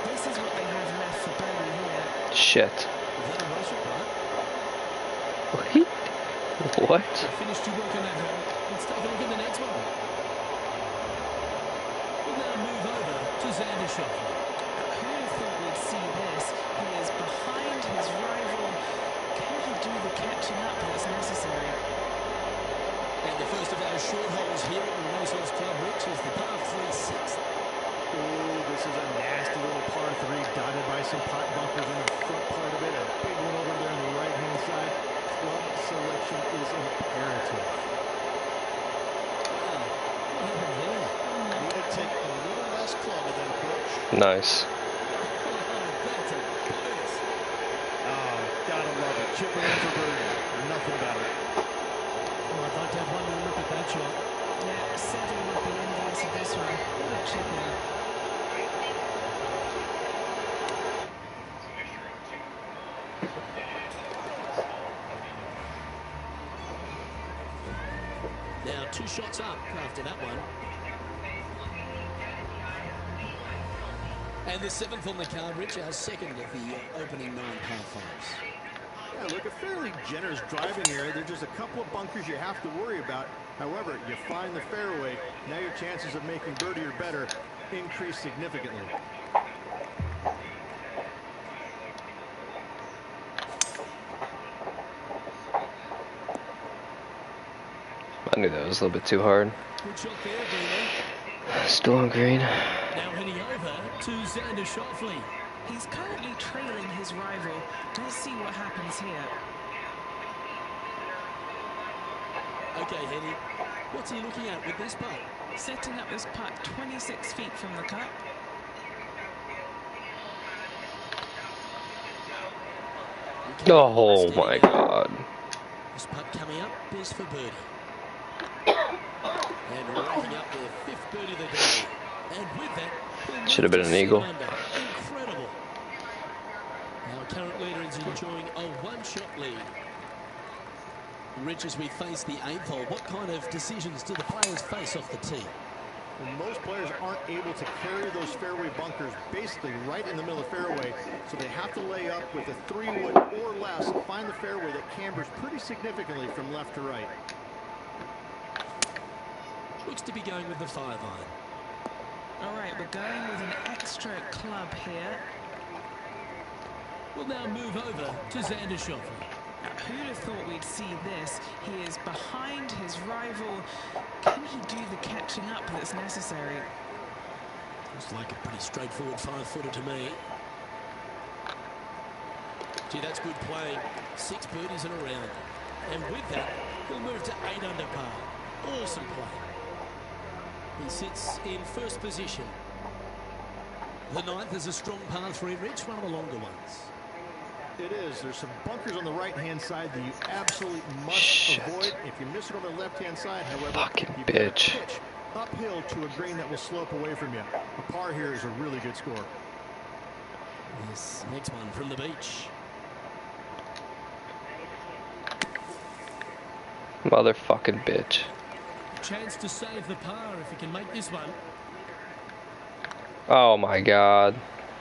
This is what they have left for birdie here. Shit. Is that a rush or What? What? Finished your work on that hole. Let's take a look at the next one. We'll now move over to Xander Schauffele. Who would have thought we'd see this? He is behind his rival. Can he do the catching up that's necessary? And the first of our short holes here at the Renaissance Club, Rich, is the par 3/6. Oh, this is a nasty little par 3 dotted by some pot bunkers in the front part of it. A big one over there on the right-hand side. Club selection is imperative. Need to take a little less club and then coach. Nice. Oh, gotta love it. Chipping in for birdie. Nothing better. Oh, I'd like to have one more look at that shot. Yeah, 7 would be envious of this one. What a chip in. Now 2 shots up after that one. And the 7th on the card, Rich, our second of the opening 9 par 5s. Yeah, look, a fairly generous driving area. There's just a couple of bunkers you have to worry about. However, you find the fairway. Now your chances of making birdie or better increase significantly. I knew that was a little bit too hard. Good shot there, Bruno. Still on green. Now heading over to Xander Schauffele. He's currently trailing his rival. Let's see what happens here. Okay, Henny. What's he looking at with this putt? Setting up this putt 26 feet from the cup. Oh my god. This putt coming up is for birdie. And racking up their fifth birdie of the day. And with that, should have been an eagle. Incredible. Our current leader is enjoying a one-shot lead. Rich, as we face the eighth hole, what kind of decisions do the players face off the tee? Well, most players aren't able to carry those fairway bunkers basically right in the middle of the fairway, so they have to lay up with a 3-wood or less and find the fairway that cambers pretty significantly from left to right. Looks to be going with the 5-iron. All right, we're going with an extra club here. We'll now move over to Xander Schauffele. Who'd have thought we'd see this? He is behind his rival. Can he do the catching up that's necessary? Looks like a pretty straightforward 5-footer to me. Gee, that's good playing. 6 birdies in a round. And with that, he'll move to 8 under par. Awesome play. He sits in first position. The 9th is a strong par 3, Rich, one of the longer ones. It is. There's some bunkers on the right-hand side that you absolutely must avoid. If you miss it on the left-hand side, however, fucking you bitch. pitch uphill to a green that will slope away from you. A par here is a really good score. This next one from the beach. Motherfucking bitch. Chance to save the par if he can make this one. Oh my god.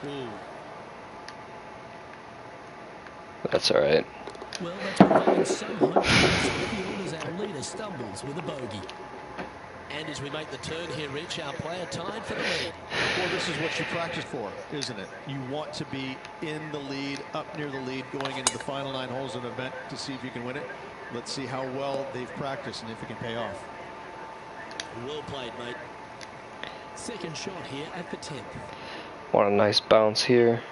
Ooh. That's alright. Well, that's providing some hope to the field as our leader stumbles with a bogey. And as we make the turn here, Rich, our player tied for the lead. Well, this is what you practice for, isn't it? You want to be in the lead, up near the lead, going into the final 9 holes of an event to see if you can win it. Let's see how well they've practiced and if it can pay off. Well played, mate. Second shot here at the 10th. Want a nice bounce here.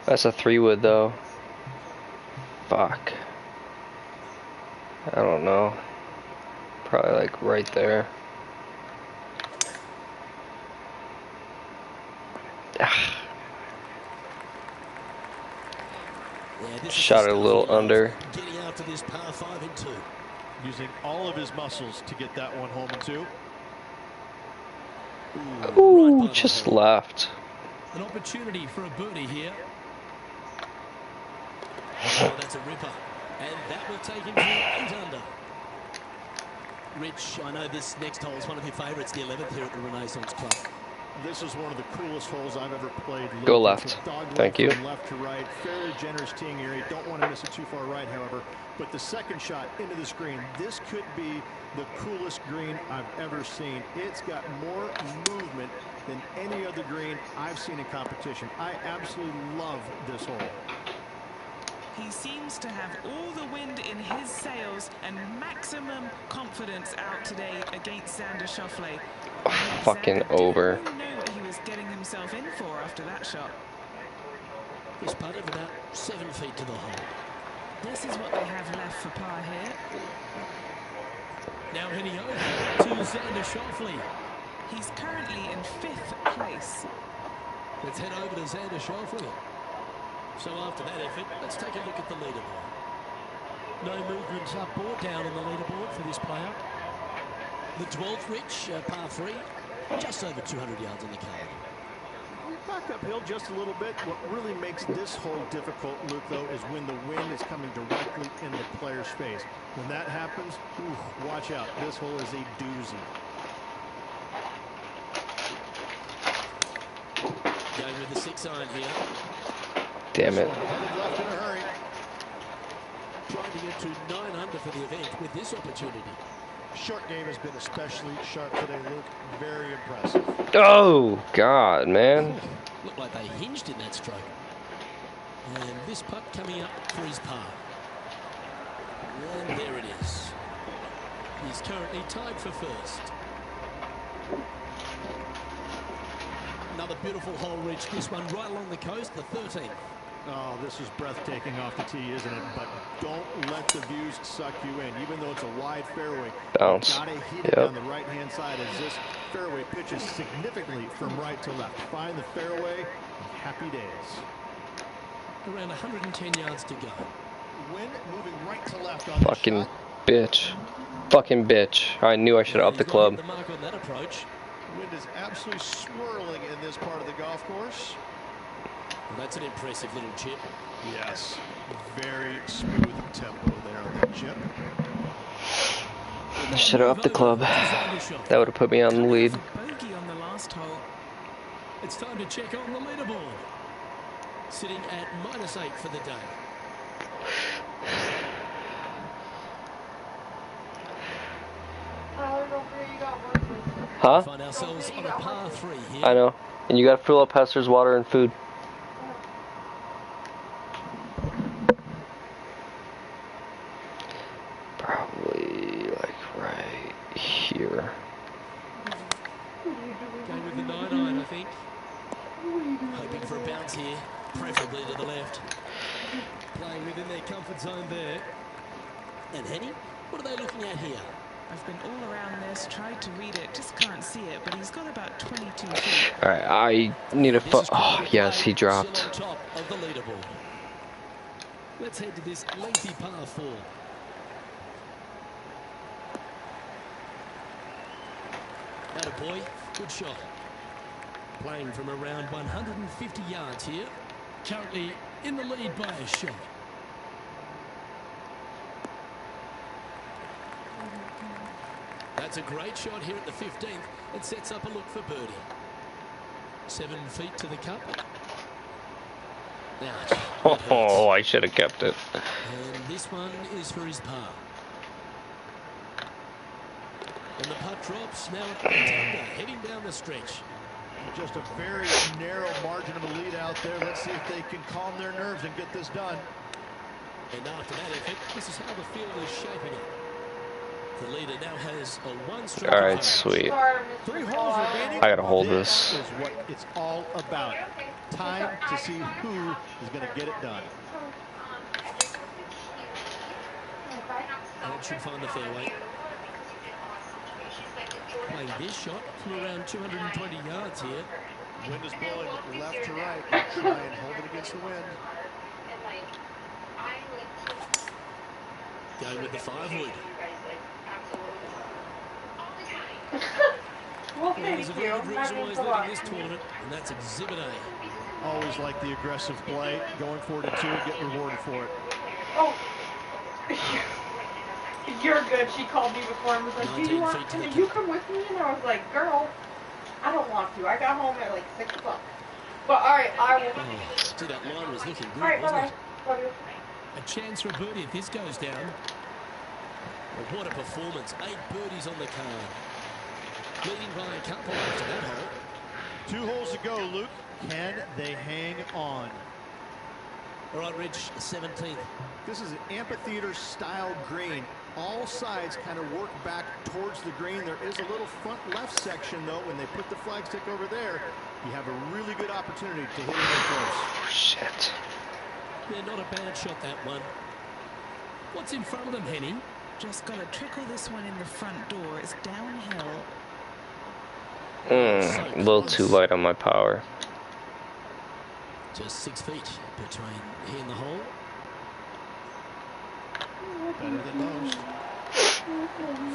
That's a 3-wood though. Fuck. I don't know. Probably like right there. Yeah, shot it a little under. Getting out to this par 5 in 2. Using all of his muscles to get that one home in 2. Ooh, right just left. An opportunity for a birdie here. Oh, that's a ripper. And that will take him to 8 under. Rich, I know this next hole is one of your favourites, the 11th here at the Renaissance Club. This is one of the coolest holes I've ever played. Go left. Thank you. From left to right, fairly generous teeing area. Don't want to miss it too far right, however. But the second shot into this green, this could be the coolest green I've ever seen. It's got more movement than any other green I've seen in competition. I absolutely love this hole. He seems to have all the wind in his sails and maximum confidence out today against Xander Schauffele. Fucking Xander over. didn't know what he was getting himself in for after that shot. This putt of about 7 feet to the hole. This is what they have left for par here. Now heading over to Xander Schauffele. He's currently in 5th place. Let's head over to Xander Schauffele. So after that effort, let's take a look at the leaderboard. No movement up or down on the leaderboard for this player. The 12th, Rich, par 3, just over 200 yards on the card. Back uphill just a little bit. What really makes this hole difficult, Luke, though, is when the wind is coming directly in the player's face. When that happens, watch out. This hole is a doozy. Going with the 6-iron here. Damn it. Left in a hurry. taking it to 9 under for the event with this opportunity. Short game has been especially sharp today, Luke. Very impressive. Oh, God, man. Looked like they hinged in that stroke. And this putt coming up for his par. And there it is. He's currently tied for first. Another beautiful hole reach. This one right along the coast, the 13th. Oh, this is breathtaking off the tee, isn't it? But don't let the views suck you in. Even though it's a wide fairway, Bounce. gotta hit it down the right-hand side as this fairway pitches significantly from right to left. Find the fairway, happy days. Around 110 yards to go. Wind moving right to left on Fucking bitch. Fucking bitch. I knew I should have upped the club. The mark on that approach. Wind is absolutely swirling in this part of the golf course. Well, that's an impressive little chip. Yes, very smooth tempo there on that chip. I should have upped the club. That would have put me on the lead. Bogey on the last hole. It's time to check on the leaderboard. Sitting at -8 for the day. Huh? Find ourselves on a par 3 here. I know. And you gotta fill up Hester's water and food. Probably like right here. Going with the 9-iron, I think. Hoping for a bounce here, preferably to the left. Playing within their comfort zone there. And Henny, what are they looking at here? I've been all around this, tried to read it, just can't see it, but he's got about 22 feet. Alright, I need a oh, yes, he dropped. Still on top of the leaderboard. Let's head to this lengthy par 4. Attaboy, good shot. Playing from around 150 yards here. Currently in the lead by a shot. That's a great shot here at the 15th. It sets up a look for birdie. 7 feet to the cup. Ouch. Oh, I should have kept it. And this one is for his par. And the putt drops now at 8 under, heading down the stretch. Just a very narrow margin of a lead out there. Let's see if they can calm their nerves and get this done. And after that effort, this is how the field is shaping up. The leader now has a 1-stroke. All right, sweet. 3 holes remaining. I gotta hold this. This is what it's all about. Time to see who is going to get it done. And it should find the fairway. Playing this shot from around 220 yards here. Wind is blowing left to right. Try and hold it against the wind. Going with the 5-wood. Well, There's thank a you. very good reason why he's That means a lot. leading this tournament, and that's Exhibit A. Always like the aggressive play. Going for it at 2 and get rewarded for it. Oh. You're good. She called me before and was like, do you 19 want feet to the can you come with me? And I was like, girl, I don't want to. I got home at like 6 o'clock. But alright, I will. Oh, see, that line was looking good, Alright, wasn't bye-bye. it? A chance for a birdie if this goes down. But what a performance. 8 birdies on the card. Leading by a couple after that hole. 2 holes to go, Luke. Can they hang on? All right, Rich, 17th. This is an amphitheater-style green. All sides kind of work back towards the green. There is a little front left section, though. When they put the flagstick over there, you have a really good opportunity to hit it in close. Oh, shit. Yeah, not a bad shot, that one. What's in front of them, Henny? Just got to trickle this one in the front door. It's downhill. A little too light on my power. Just 6 feet between he and the hole. Better than most.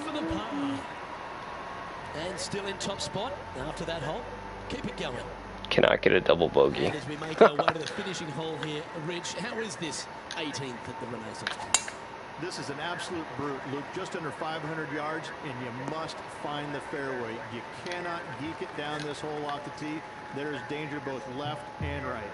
For the par. And still in top spot after that hole. Keep it going. Cannot get a double bogey. And as we make our way to the finishing hole here, Rich, how is this 18th at the Renaissance? This is an absolute brute, Luke. Just under 500 yards, and you must find the fairway. You cannot geek it down this hole off the tee. There is danger both left and right.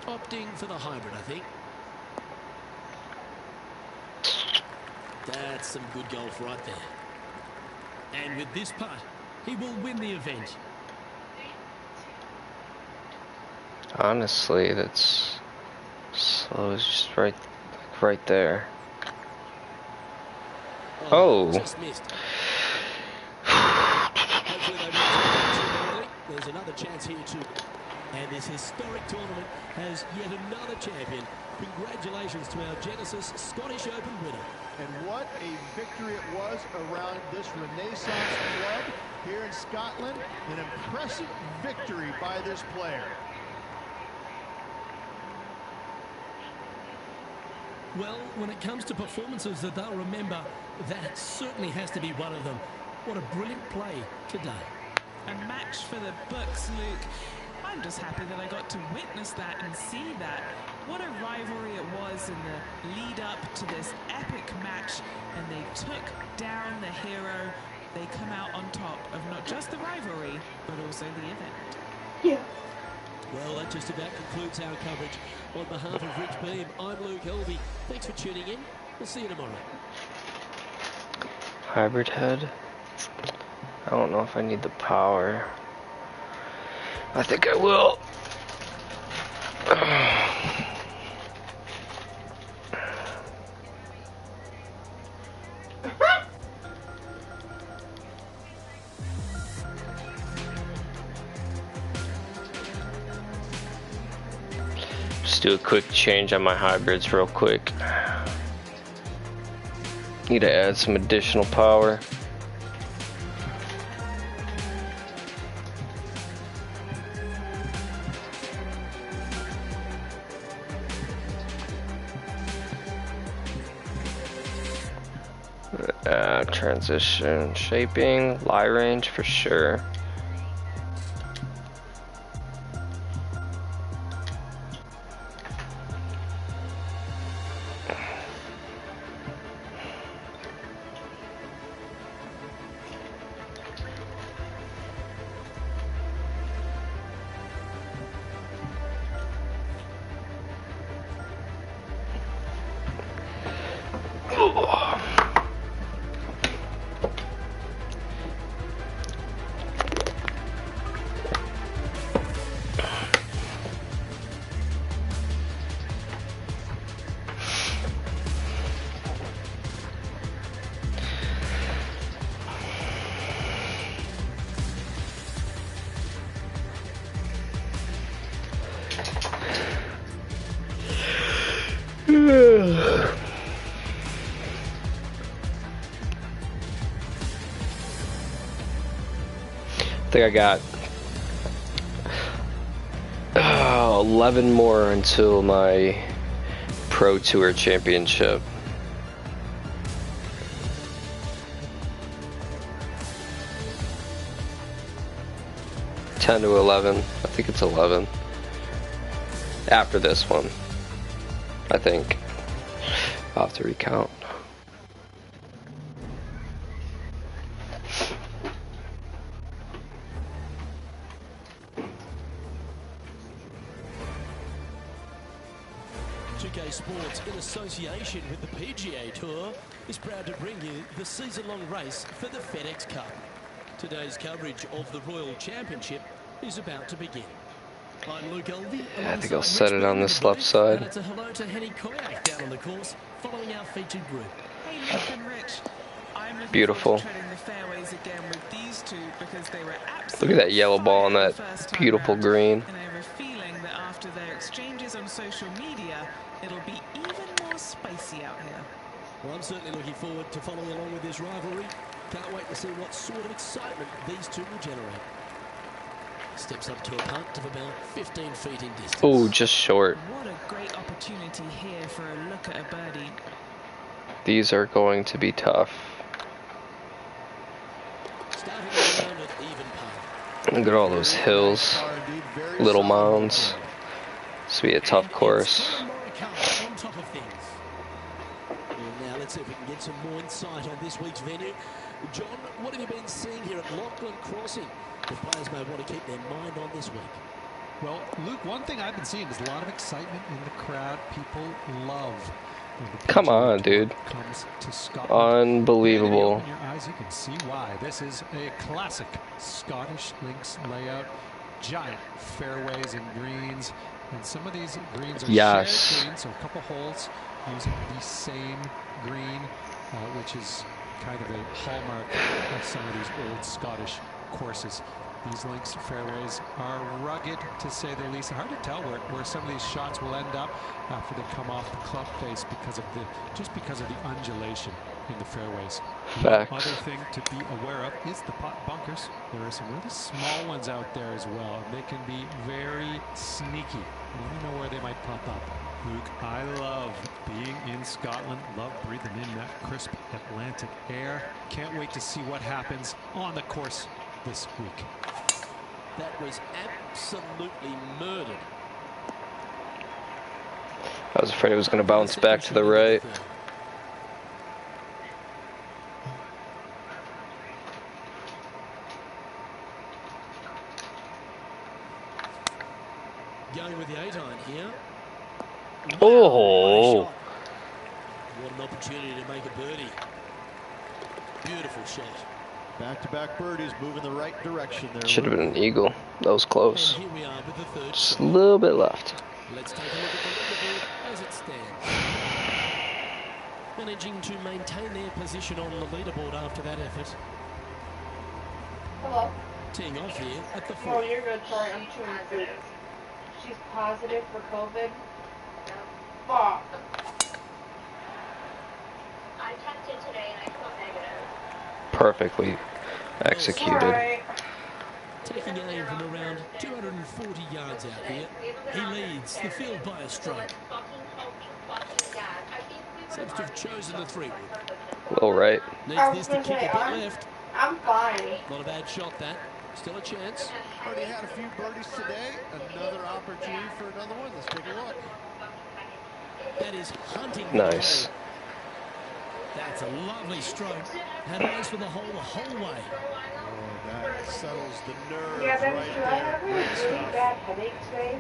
opting for the hybrid, I think. That's some good golf right there. And with this putt, he will win the event. Honestly, that's slow. It's just right there. Oh. Just missed. Hopefully they won't. There's another chance here too. And this historic tournament has yet another champion. Congratulations to our Genesis Scottish Open winner. And what a victory it was around this Renaissance club here in Scotland. An impressive victory by this player. Well, when it comes to performances that they'll remember, that certainly has to be one of them. What a brilliant play today. A match for the books, Luke. I'm just happy that I got to witness that and see that. What a rivalry it was in the lead up to this epic match, and they took down the hero. They come out on top of not just the rivalry, but also the event. Yeah. Well, that just about concludes our coverage. On behalf of Rich Beam, I'm Luke Helvey. Thanks for tuning in. We'll see you tomorrow. Hybrid head. I don't know if I need the power. I think I will. Just do a quick change on my hybrids real quick. Need to add some additional power. Transition, shaping, lie range for sure. I think I got 11 more until my Pro Tour Championship. To 11. I think it's 11. After this one, I think. I'll have to recount. Sports, in association with the PGA Tour, is proud to bring you the season-long race for the FedEx Cup. Today's coverage of the Royal Championship is about to begin. I'm Luke Elvey. Yeah, I think I'll set it on this left side. And it's a hello to Henny Koyak down on the course, following our featured group. Hey, Luke and Rich. I'm looking Beautiful. forward to treading the fairways again with these two because they were absolutely. Look at that yellow ball on that beautiful green. And I have a feeling that after their exchanges on social media, it'll be even more spicy out here. Well, I'm certainly looking forward to following along with this rivalry. Can't wait to see what sort of excitement these two will generate. Steps up to a putt of about 15 feet in distance. Oh, just short. What a great opportunity here for a look at a birdie. These are going to be tough. Starting the round at even par. Look at all those hills, little mounds. This will be a tough course. On top of things. Well, now let's see if we can get some more insight on this week's venue. John, what have you been seeing here at Lachlan Crossing? The players may want to keep their mind on this week. Well, Luke, one thing I've been seeing is a lot of excitement in the crowd. People love when the Come PGA on, Tour dude. comes to Scotland. Unbelievable. And if you open your eyes, you can see why. This is a classic Scottish links layout. Giant fairways and greens. And some of these greens are Yes. shared greens, so a couple holes using the same green, which is kind of a hallmark of some of these old Scottish courses. These links fairways are rugged, to say the least. Hard to tell where some of these shots will end up after they come off the club face because of the undulation in the fairways. Facts. One other thing to be aware of is the pot bunkers. There are some really small ones out there as well. They can be very sneaky. You never know where they might pop up. Luke, I love being in Scotland. Love breathing in that crisp Atlantic air. Can't wait to see what happens on the course this week. That was absolutely murdered. I was afraid it was going to bounce back to the right. Going with the 8-iron here. Oh. What an opportunity to make a birdie. Beautiful shot. Back-to-back birdies, moving the right direction there. Should have been an eagle. That was close. And here we are with the third Just a shot. little bit left. Let's take a look at the leaderboard as it stands. Managing to maintain their position on the leaderboard after that effort. Hello. Teeing off here at the Oh, fourth. you're good. Sorry, I'm chewing food. She's positive for COVID. Fuck. I tested today and I feel negative. Perfectly executed. Alright. Taking aim from around 240 yards out here. He leads the field by a stroke. Seems to have chosen the 3-wood. All right. I Needs was this to gonna kick say, a bit left. I'm fine. Not a bad shot, that. Still a chance. Already had a few birdies today. Another opportunity for another one. Let's take a look. That is hunting. Nice. That's a lovely stroke. Had eyes for the hole way. Oh, that settles the nerves Yeah, that's right true. I there. have a Great really stuff. bad headache today.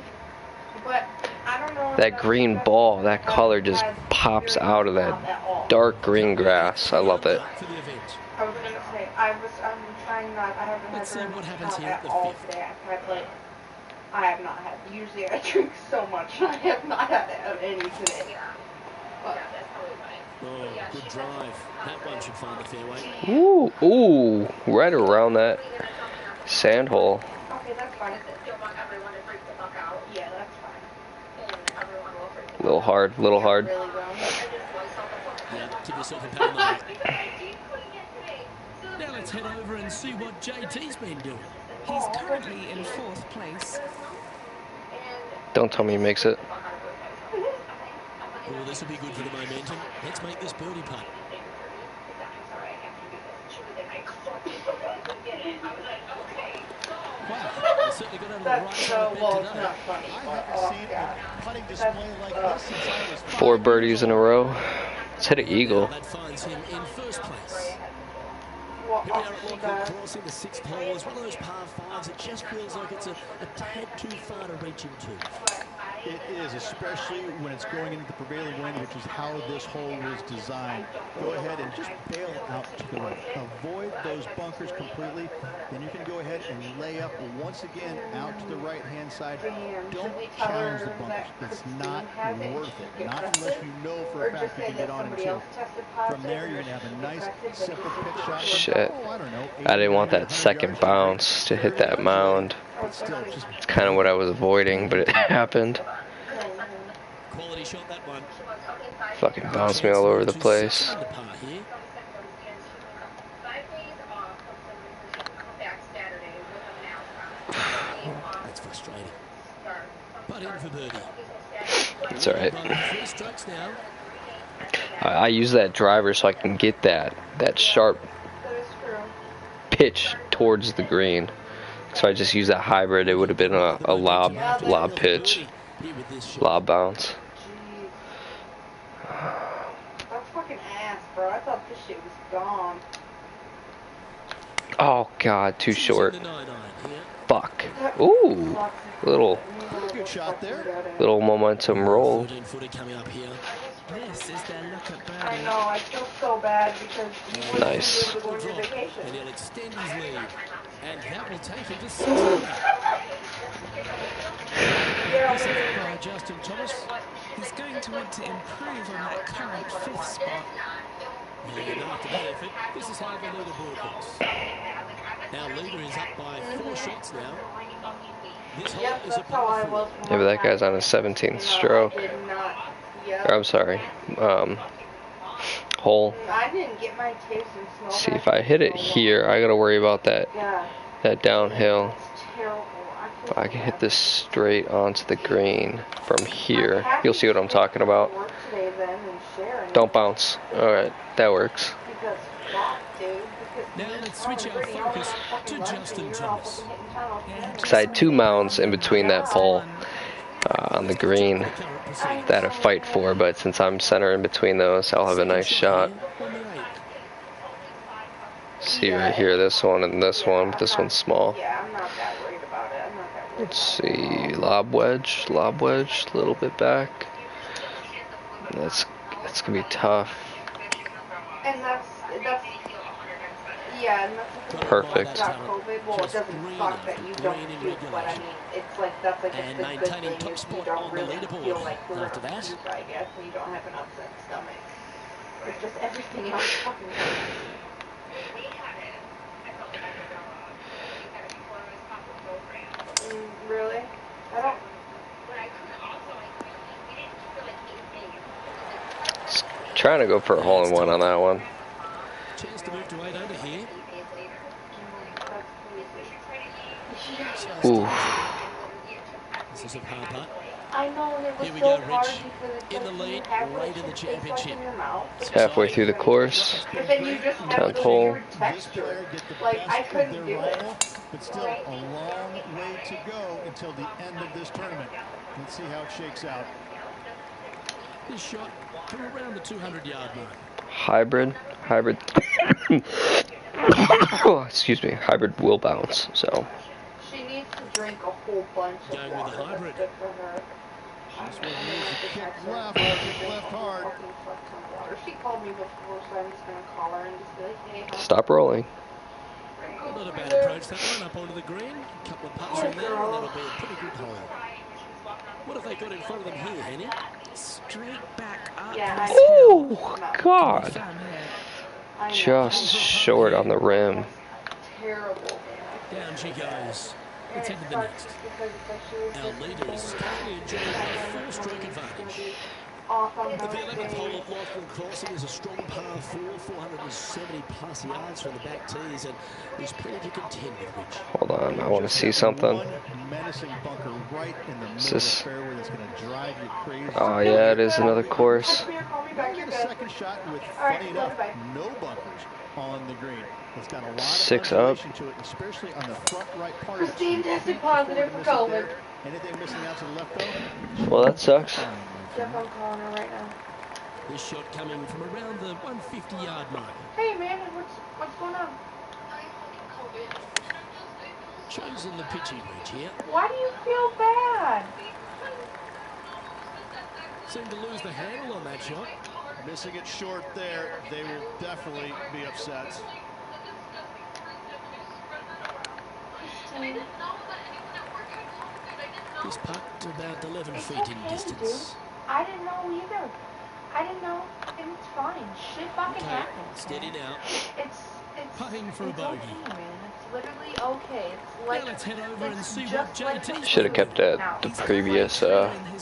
But I don't know. if That that's green because ball, that I've color just had pops very out of little that at all. dark green grass. I love it. For the event. I was gonna say, I'm trying not, I haven't Let's see had what very happens much here at the all fifth. today. I have not had, usually I drink so much, I have not had any today. But, Oh, good drive. That one should find the fairway. Ooh, ooh, right around that sand hole. okay, that's fine. Yeah, that's fine. Little hard, little hard. Really well. Yeah, give yourself a pat on the back. Now let's head over and see what JT's been doing. He's currently in 4th place. Don't tell me he makes it. Oh, this will be good for the momentum. Let's make this birdie putt. Wow, they certainly got over the right That's side so of the well, bed it's today. not funny. I But, haven't seen yeah. a putting display like this since I was 4 5 birdies in a years old. row. Let's hit an Now eagle. that finds him in first place. Well, Here we are at the- Lockwood Crossing, the 6th hole. It's one of those par 5s. It just feels like it's a tad too far to reach into. It is, especially when it's going into the prevailing wind, which is how this hole was designed. Go ahead and just bail out to the right. Avoid those bunkers completely. Then you can go ahead and lay up once again out to the right-hand side. Don't challenge the bunkers. It's not worth it. Not unless you know for a fact you can get on and two. From there, you're going to have a nice, simple pitch shot. Shit. Oh, I don't know, I didn't want 80, that second 100 yards. bounce to hit that mound. But still, just It's kind of what I was avoiding, but it happened. Quality shot, that one. Fucking bounced me all over the place. Under par here. That's frustrating. Putt in for birdie. It's alright. By 3 strokes now. I use that driver so I can get that sharp That is true. pitch towards the green. So I just use that hybrid. It would have been a lob pitch, Here with this shot. lob bounce. Jeez. That's fucking ass, bro. I thought this shit was gone. Oh God, too short. The 9-iron here. Fuck. Ooh. Little Good shot there. momentum roll. 13-footer coming up here. This is their look at birdie. I know, I feel so bad because you wouldn't Nice. be able to go on your vacation. And he'll extend his lead. And that will take him to 6 under. This is by Justin Thomas. He's going to want to improve on that current 5th spot. And after that effort, this is how the leaderboard looks. Our leader is up by 4 shots now. This hole is a par 4. Yeah, but that guy's on his 17th stroke. Or, I'm sorry. Hole. I didn't get my taste and smell. See, if I hit it here, I gotta worry about that downhill. It's terrible. If I can hit this straight onto the green from here, you'll see what I'm talking about. Don't bounce. Alright, that works. Now let's switch our focus to Justin Thomas. Because I had 2 mounds in between that pole on the green that I fight for, but since I'm center in between those, I'll have a nice shot. See right here, this one and this one, but this one's small. Yeah, I'm not that worried about it. I'm not that worried. Let's see, lob wedge, a little bit back. That's gonna be tough. And that's yeah, and that's Perfect. got COVID. Well, it doesn't suck that you don't puke, but I mean, it's like that's like a good thing if you don't really feel like you're after that, I guess, and you don't have an upset stomach. It's just everything else fucking hurts. Really? I don't. Trying to go for a hole-in-one on that one. Chance to move to 8 under here. Ooh. This is a par putt. I know, and it was Here we so go, hard Rich. because In the lead, right in the championship. Halfway through the course. But then you just have 10th the hole. weird texture. Like, I couldn't do it. But still a long way to go until the end of this tournament. Let's see how it shakes out. This shot from around the 200-yard mark. Hybrid. Excuse me. Hybrid will bounce. So. She needs to drink a whole bunch of Going with water. the hybrid. That's good for her. Left hard. She called me before, so I'm just gonna call her and just be like, hey, Stop rolling. Not a bad approach, that one, up onto the green. A couple of putts in there, and that'll be a pretty good hole. What have they got in front of them here, Henny? Straight back up. Yeah, Ooh, God. Just short on the rim. Terrible. Down she goes. Let's head to the next. Our leader is currently enjoying a 4-stroke advantage. The 11th hole at Lachlan Crossing is a strong par 4, 470 plus yards from the back tees, and there's plenty to contend with, Rich. Hold on, I want to see something. Menacing bunker right in the middle Is of this? the fairway that's going to drive you crazy. Oh yeah, it is another course. Now get a second shot with, funny enough, no bunkers on the green. It's got a lot of 6 up. undulation to it, especially on the front right part of it. Christine tested positive for COVID. Anything missing out to the left though? Well, that sucks. Jeff, I'm calling her right now. This shot coming from around the 150-yard mark. Hey man, what's going on? Chosen the pitching wedge here. Why do you feel bad? Seemed to lose the handle on that shot. Missing it short there, they will definitely be upset. This putt about 11 feet in distance. I didn't know either. I didn't know, and it's fine. Shit fucking happens. Steady now. It's Putting for a bogey. okay, man. It's literally okay. It's like, Now let's head over and see what JT Should have kept at the previous His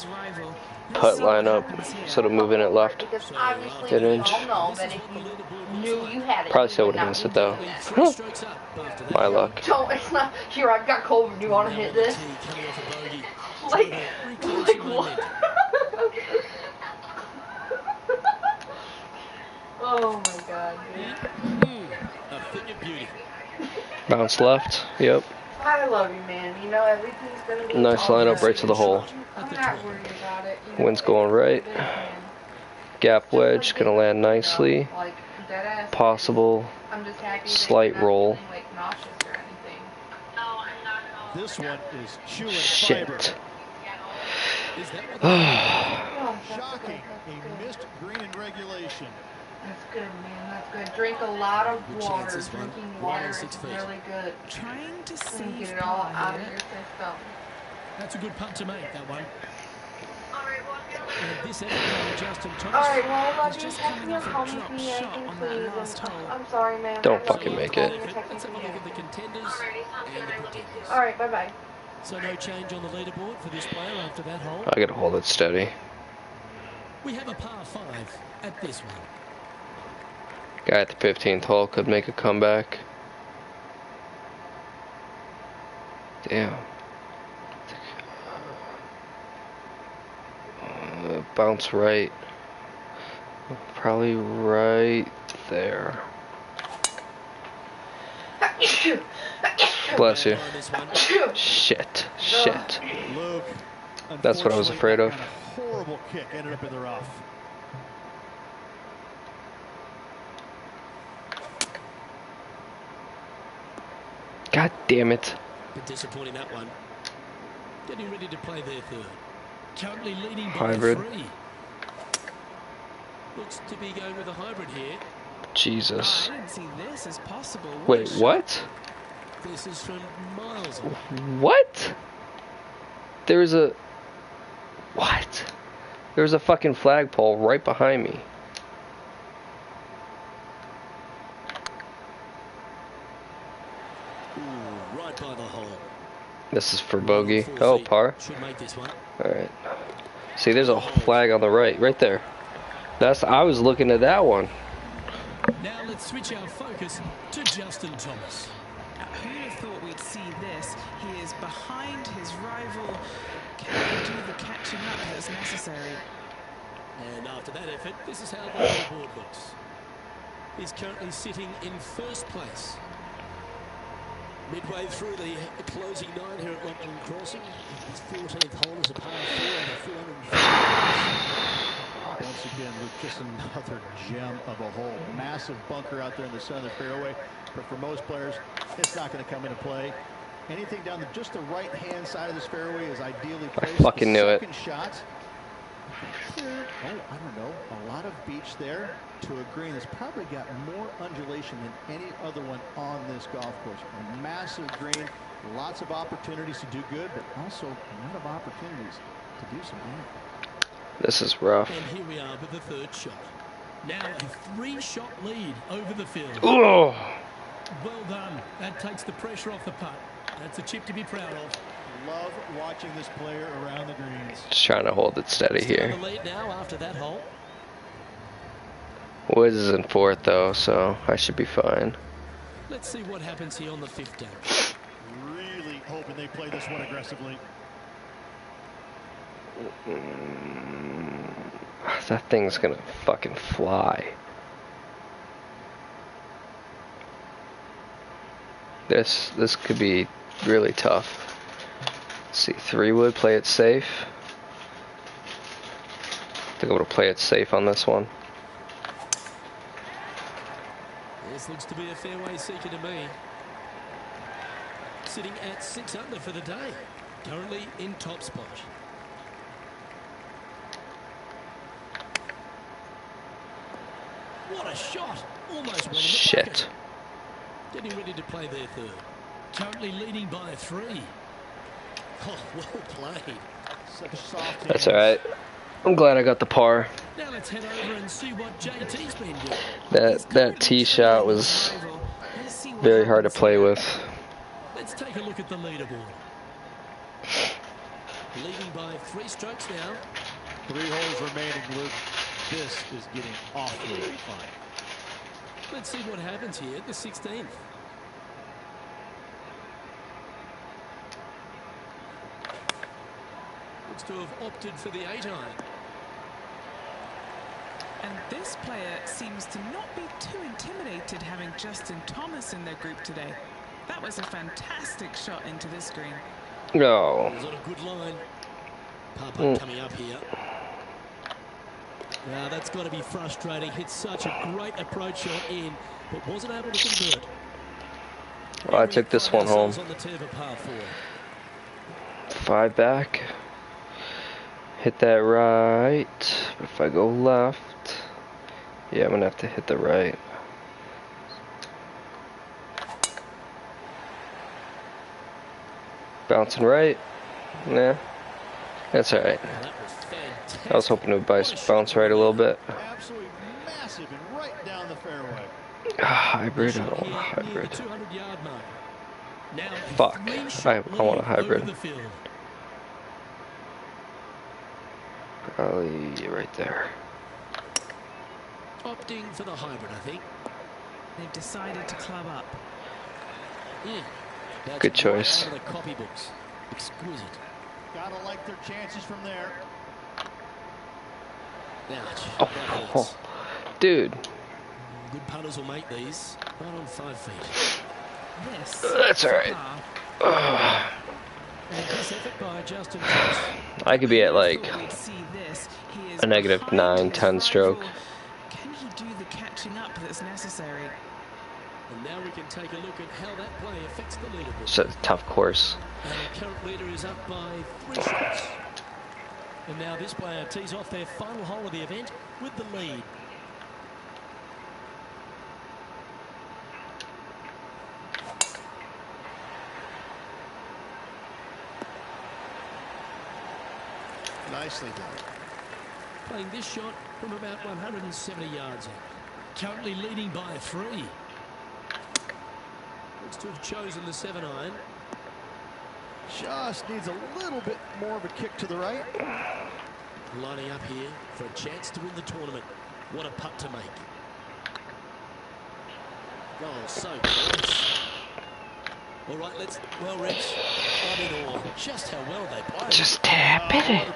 rival. putt lineup instead of moving it left because obviously an we inch. all know that if you knew you had it, Probably you still would would have not missed it be though. doing that. 3 strokes up after that. My luck. Don't, it's not, here, I've got COVID, do you want to hit this? Coming off a bogey. Like what? Oh my god, dude. A thing of beauty. Bounce left. Yep. I love you, man. You know, everything's gonna be Nice all lineup right. right to the hole. I'm not worried about it. You know, Wind's going right. it is, man. Gap wedge gonna land nicely. Like, deadass. Possible I'm just happy that slight you're not roll. feeling, like, nauseous or anything. this one is chewing Shit. fiber. Oh, Shocking. That's A missed green in regulation. That's good, man. That's good. Drink a lot of Good water. chance this one. Drinking One water on is 6 feet. really good. Trying to And save get it all par out of here. your system. That's a good putt to make, that one. All right, well, And this effort by Justin Thomas. Alright, well, I love He's you. just Text coming me or off a call me if drop you need shot anything, on that please. last And hole. I'm sorry, man. Don't I fucking love you. make Call it. me or text me Let's if have a you look need at the anything. contenders alrighty, sounds and good. the I love you pretenders. too. Alright, bye-bye. So no change on the leaderboard for this player after that hole. I gotta hold it steady. We have a par 5 at this one. Guy at the 15th hole could make a comeback. Damn. Bounce right. Probably right there. Bless you. On this one. Shit. Shit. Luke. That's what I was afraid of. That kind of horrible kick ended up in the rough. God damn it. But disappointing that one. Getting ready to play their third. Currently leading by Hybrid. 3. Looks to be going with a hybrid here. Jesus. I didn't see this as possible. Wait, what? This is from miles away. What? There's a... What? There's a fucking flagpole right behind me. Ooh, right by the hole. This is for bogey. Oh, par. Should make this one. Alright. See, there's a flag on the right there. I was looking at that one. Now let's switch our focus to Justin Thomas. Who would have thought we'd see this? He is behind his rival. Can he do the catching up that's necessary? And after that effort, this is how the leaderboard looks. He's currently sitting in first place. Midway through the closing 9 here at London Crossing. His 14th hole is a par 4 and a 450. Once again, with just another gem of a hole. Massive bunker out there in the center of the fairway. But for most players, it's not going to come into play. Anything down just the right-hand side of this fairway is ideally placed. I fucking knew it. Second shot. I don't know, a lot of beach there to a green that's probably got more undulation than any other one on this golf course. A massive green, lots of opportunities to do good, but also a lot of opportunities to do some damage. This is rough. And here we are with the third shot. Now a 3-shot lead over the field. Oh! Well done. That takes the pressure off the putt. That's a chip to be proud of. Love watching this player around the greens. Just trying to hold it steady Still here. in the lead now after that hole. Woods is in 4th though, so I should be fine. Let's see what happens here on the 5th day. Really hoping they play this one aggressively. That thing's gonna fucking fly. This could be really tough. Let's see, 3-wood, play it safe. I think I'm gonna play it safe on this one. This looks to be a fairway seeker to me. Sitting at 6 under for the day. Currently in top spot. What a shot! Almost went in the Shit. bucket. Getting ready to play their third. Currently leading by 3. Oh, well played. Such soft That's hands. alright. I'm glad I got the par. Now let's head over and see what JT's been doing. That tee shot was very hard to play with. Let's take a look at the leaderboard. Leading by 3 strokes now. 3 holes remaining, Luke. This is getting awfully fun. Let's see what happens here at the 16th. Looks to have opted for the 8-iron. And this player seems to not be too intimidated having Justin Thomas in their group today. That was a fantastic shot into this green. No. He's on a good line. Par putt coming up here. Now that's got to be frustrating. Hit such a great approach shot in, but wasn't able to convert. Well, I took this one home. On the tee of a par 4. 5 back. Hit that right. If I go left, yeah, I'm gonna have to hit the right. Bouncing right. Nah, that's all right. I was hoping to bounce right a little bit. Absolutely massive and right down the fairway. Hybrid. I don't want a hybrid. Fuck. I want a hybrid. Probably right there. Opting for the hybrid, I think. They've decided to club up. Good choice. Out of the copybooks. Exquisite. Gotta like their chances from there. Oh, dude. Good punters will make these. Right on 5 feet. This. That's all right. I could be at like a -9, 10 stroke. Can he do the catching up that's necessary? And now we can take a look at how that play affects the leaderboard. It's a tough course. And the current leader is up by 3 shots. And now this player tees off their final hole of the event with the lead. Nicely done. Playing this shot from about 170 yards out. Currently leading by 3. Looks to have chosen the 7-iron. Just needs a little bit more of a kick to the right. Lining up here for a chance to win the tournament. What a putt to make. Oh, so close. All right, let's. Well, Rich, I'm in awe. Just how well they played. Just tap it.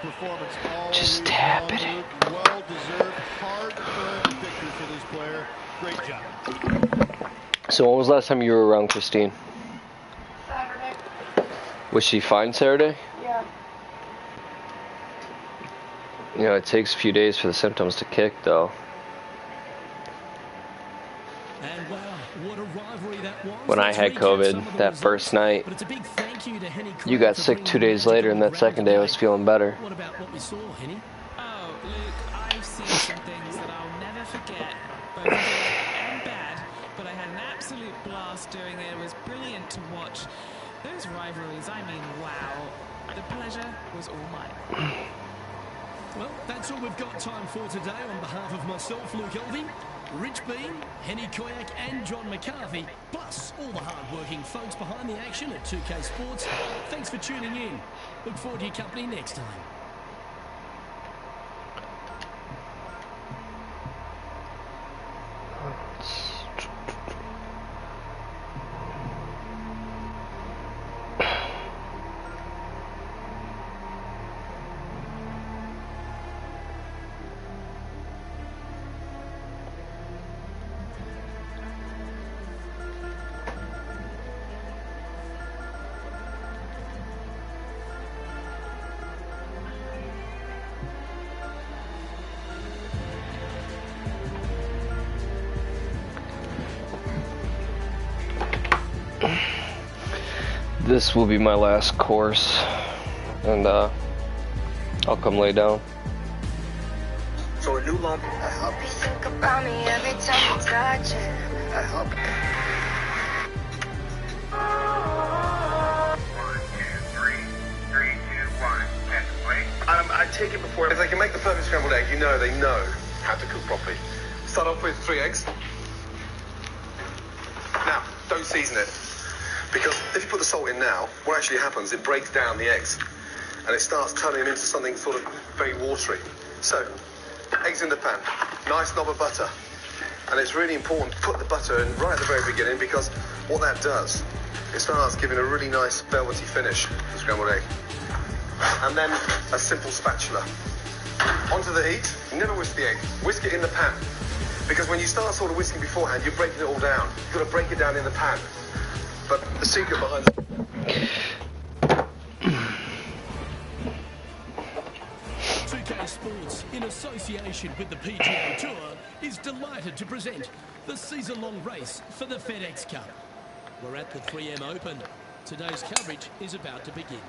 Just tap it. Well deserved, hard-earned victory for this player. Great job. So when was the last time you were around Christine? Saturday. Was she fine Saturday? Yeah. You know, it takes a few days for the symptoms to kick, though. And wow, what a rivalry that was. When I had COVID that first night, But it's a big thank you to Henny you got sick 2 days later, and that second day I was feeling better. What about what we saw, Henny? Oh, Luke, I've seen some things that I'll never forget, both good and bad, but I had an absolute blast doing it. It was brilliant to watch. Those rivalries, I mean, wow. The pleasure was all mine. Well, that's all we've got time for today. On behalf of myself, Luke Elvey, Rich Bean, Henny Koyak and John McCarthy, plus all the hard-working folks behind the action at 2K Sports, thanks for tuning in. Look forward to your company next time. This will be my last course, and I'll come lay down. So a new lump. I hope you think about me every time you touch it. I hope. 1, 2, 3, 3, 2, 1. Catch the plate. I take it before. If they can make the perfect scrambled egg, they know how to cook properly. Start off with 3 eggs. Now, don't season it. Because if you put the salt in now, what actually happens, it breaks down the eggs. And it starts turning them into something sort of very watery. So, eggs in the pan, nice knob of butter. And it's really important to put the butter in right at the very beginning, because what that does, it starts giving a really nice velvety finish to the scrambled egg. And then a simple spatula. Onto the heat, never whisk the egg, whisk it in the pan. Because when you start sort of whisking beforehand, you're breaking it all down. You've got to break it down in the pan. But the secret behind it. 2K Sports, in association with the PGA Tour, is delighted to present the season-long race for the FedEx Cup. We're at the 3M Open. Today's coverage is about to begin.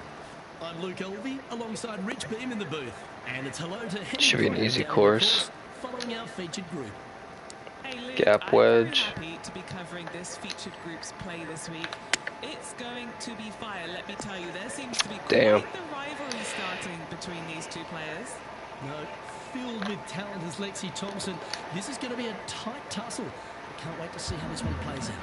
I'm Luke Elvey alongside Rich Beam in the booth. And it's hello to Henry Should be an Graham easy down the course. Following our featured group. Hey Luke, Gap wedge. I'm very happy to be covering this featured group's play this week. It's going to be fire, let me tell you. There seems to be quite the rivalry starting between these two players. No, filled with talent as Lexi Thompson. This is going to be a tight tussle. I can't wait to see how this one plays out.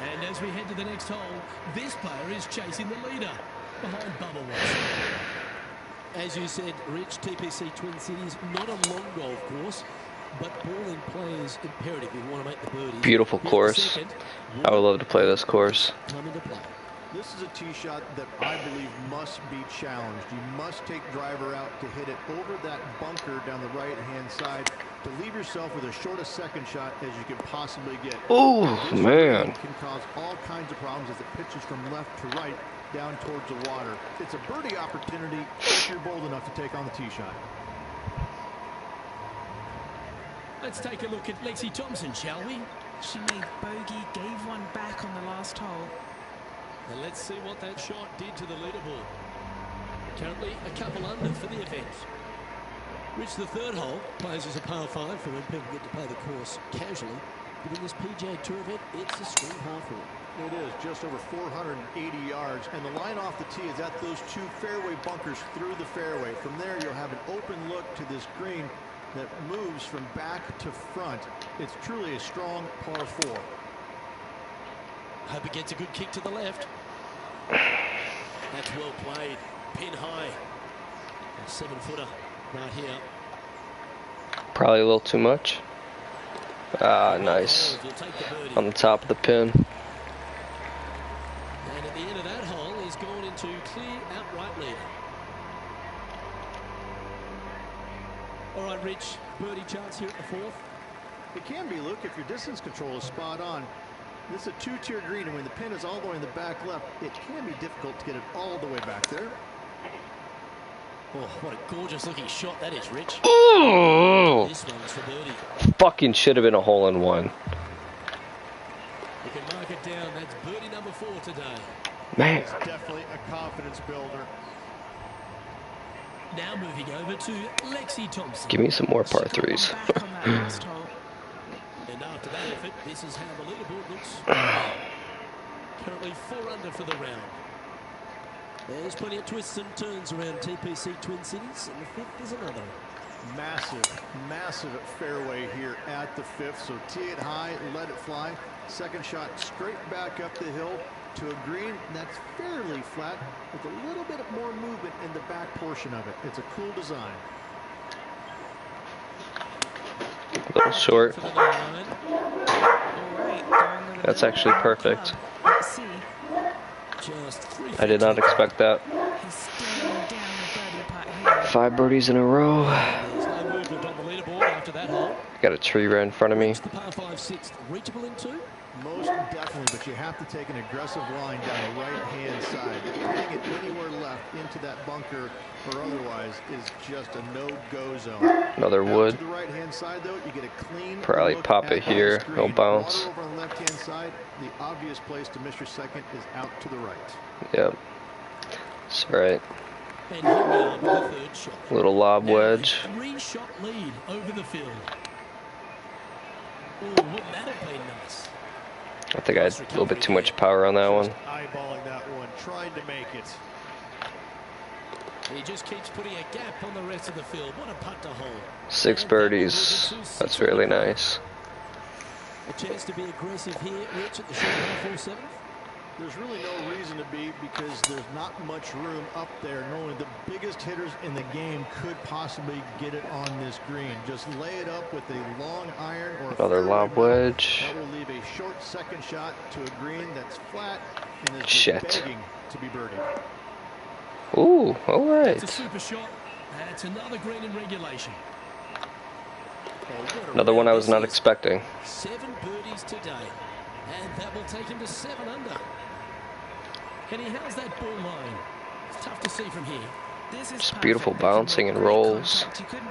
And as we head to the next hole, this player is chasing the leader behind Bubba Watson. As you said, Rich, TPC Twin Cities, not a long golf course, but ball in play is imperative if you want to make the birdies. Beautiful course. I would love to play this course. Come into play. This is a tee shot that I believe must be challenged. You must take driver out to hit it over that bunker down the right-hand side to leave yourself with as short a second shot as you can possibly get. Oh, man. Can cause all kinds of problems as it pitches from left to right down towards the water. It's a birdie opportunity if you're bold enough to take on the tee shot. Let's take a look at Lexi Thompson, shall we? She made bogey, gave one back on the last hole. And let's see what that shot did to the leaderboard. Currently a couple under for the event. Rich, the third hole plays as a par 5 for when people get to play the course casually. But in this PGA Tour event, it's a screen par 4. It is just over 480 yards, and the line off the tee is at those two fairway bunkers through the fairway. From there, you'll have an open look to this green that moves from back to front. It's truly a strong par 4. Hope it gets a good kick to the left. That's well played. Pin high. A 7-footer right here. Probably a little too much. Ah, nice. On the top of the pin. And at the end of that hole, he's gone into clear outright lead. All right, Rich, birdie chance here at the fourth. It can be, Luke, if your distance control is spot on. This is a two-tier green, and when the pin is all the way in the back left, it can be difficult to get it all the way back there. Oh, what a gorgeous looking shot that is, Rich. Ooh! This one's for birdie. Fucking should have been a hole-in-one. You can mark it down. That's birdie number 4 today. Man. It's definitely a confidence builder. Now moving over to Lexi Thompson. Give me some more par 3s. And after that effort, this is how the leaderboard looks. Currently 4 under for the round. There's plenty of twists and turns around TPC Twin Cities, and the fifth is another. Massive fairway here at the fifth, so tee it high, let it fly. Second shot straight back up the hill to a green that's fairly flat with a little bit more movement in the back portion of it. It's a cool design. A little short. That's actually perfect. I did not expect that. 5 birdies in a row. Got a tree right in front of me. The par 5 sixth reachable into? Most definitely, but you have to take an aggressive line down the right-hand side. Hitting it anywhere left into that bunker or otherwise is just a no-go zone. Another wood. To the right-hand side, though, you get a clean probably pop it here. No bounce. Over on the left-hand side, the obvious place to miss your second is out to the right. Yep. That's right. And here we are with the third shot. Little lob wedge. 3-shot lead over the field. Oh, wouldn't that have been nice? I think I had a little bit too much power on that one. Eyeballing that one, trying to make it. He just keeps putting a gap on the rest of the field. What a putt to hold. 6 birdies. That's really nice. A chance to be aggressive here, Rich, at the short half 4-7. There's really no reason to be because there's not much room up there. And only the biggest hitters in the game could possibly get it on this green. Just lay it up with a long iron or another lob wedge. That will leave a short second shot to a green that's flat and is Shit. begging to be birdied. Ooh, all right. It's a super shot. That's another green in regulation. Another one I was not expecting. 7 birdies today, and that will take him to 7 under. Kenny, how's that ball line? It's tough to see from here. Just beautiful bouncing and rolls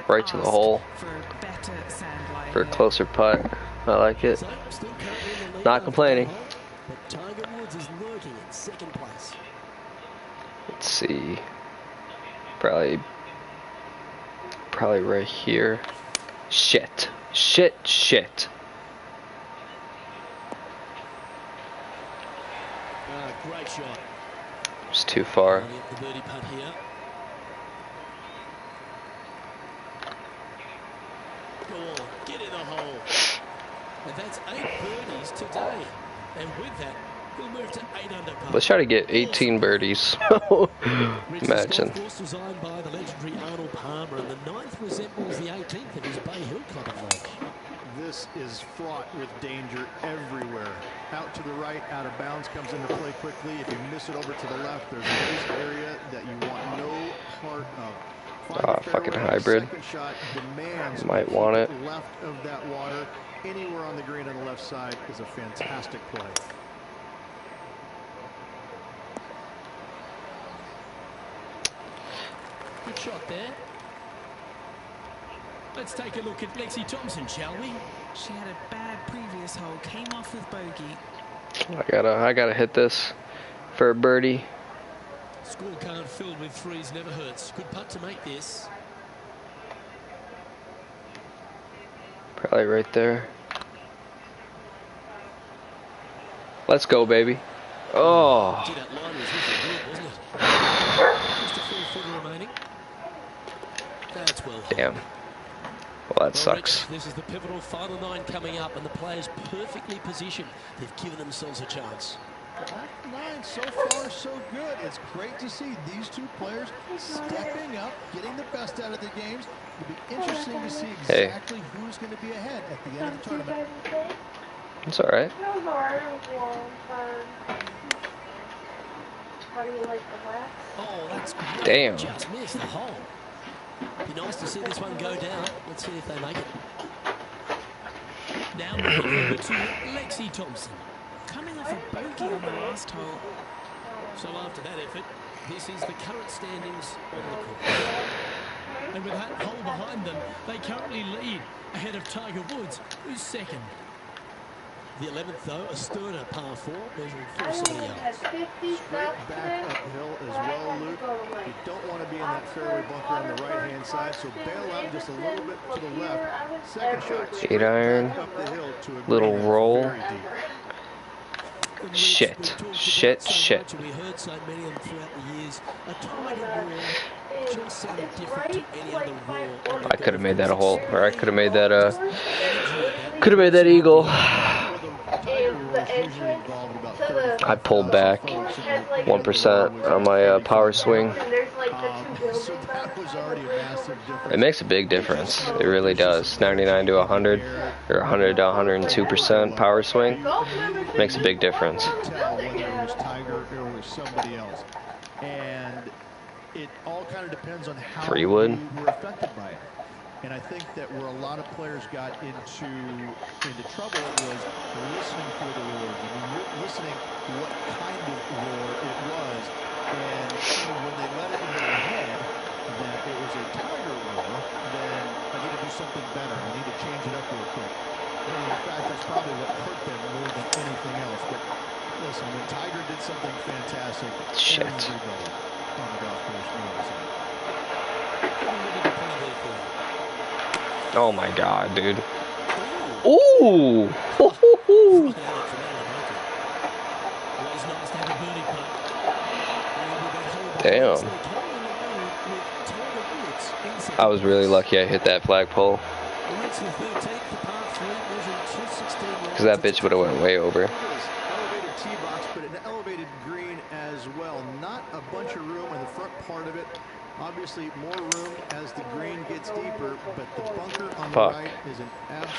right to the hole for a closer putt. I like it. Not complaining. But Tiger Woods is lurking second place. Let's see. Probably right here. Shit. Great shot. It's too far. The birdie putt here. Go on, get in the hole. And that's 8 birdies today. And with that, he'll move to 8 under par. Let's try to get 18 birdies. Imagine. Golf course designed by the legendary Arnold Palmer, and the 9th resembles the 18th at his Bay Hill Club and Lodge. This is fraught with danger everywhere. Out to the right, out of bounds, comes into play quickly. If you miss it over to the left, there's a area that you want no part of. Fucking hybrid. Shot demands might want it. Left of that water, anywhere on the green on the left side is a fantastic play. Good shot there. Let's take a look at Lexi Thompson, shall we? She had a bad previous hole, came off with bogey. I gotta hit this for a birdie. Scorecard filled with threes never hurts. Good putt to make this. Probably right there. Let's go, baby. Oh. Gee, that line was good, wasn't it? Just a full footer remaining. That's well. Damn. Well, that sucks. This is the pivotal final 9 coming up, and the players perfectly positioned. They've given themselves a chance. Back 9 so far so good. It's great to see these two players stepping up, getting the best out of the games. It'll be interesting to see exactly who's going to be ahead at the end of the tournament. It's all right. How do you like the wax? Oh, that's great. Damn. Just missed the hole. Be nice to see this one go down. Let's see if they make it. Now over to Lexi Thompson. Coming off a bogey on the last hole. So after that effort, this is the current standings on the course. And with that hole behind them, they currently lead ahead of Tiger Woods, who's second. The 11th, though, a sterner par 4, measuring 470 yards. Straight back uphill as well, Luke. You don't want to be in that fairway bunker on the right-hand side, so bail out just a little bit to the left. Second shot, 8 iron, up the hill to a little roll. very deep. Shit. We heard so many of them throughout the years. A Tiger roar just sounded different to any other roar. I could have made that a hole, or I could have made that eagle. I pulled back 1% on my power swing. It makes a big difference. It really does. 99 to 100 or 100 to 102% power swing makes a big difference. And it all kind of depends on how Freewood. you were affected by it. And I think that where a lot of players got into trouble was listening for the roar. I mean, you're listening to what kind of roar it was. And when they let it into their head that it was a Tiger roar, then I need to do something better. I need to change it up real quick. And in fact, that's probably what hurt them more than anything else. But listen, when Tiger did something fantastic, everybody on the golf course knows it. Oh my god, dude. Ooh! Damn. I was really lucky I hit that flagpole. Because that bitch would have went way over. Elevated tee box, but an elevated green as well. Not a bunch of room in the front part of it. Obviously, more room as the green gets deeper, but the bunker on the right is an absolute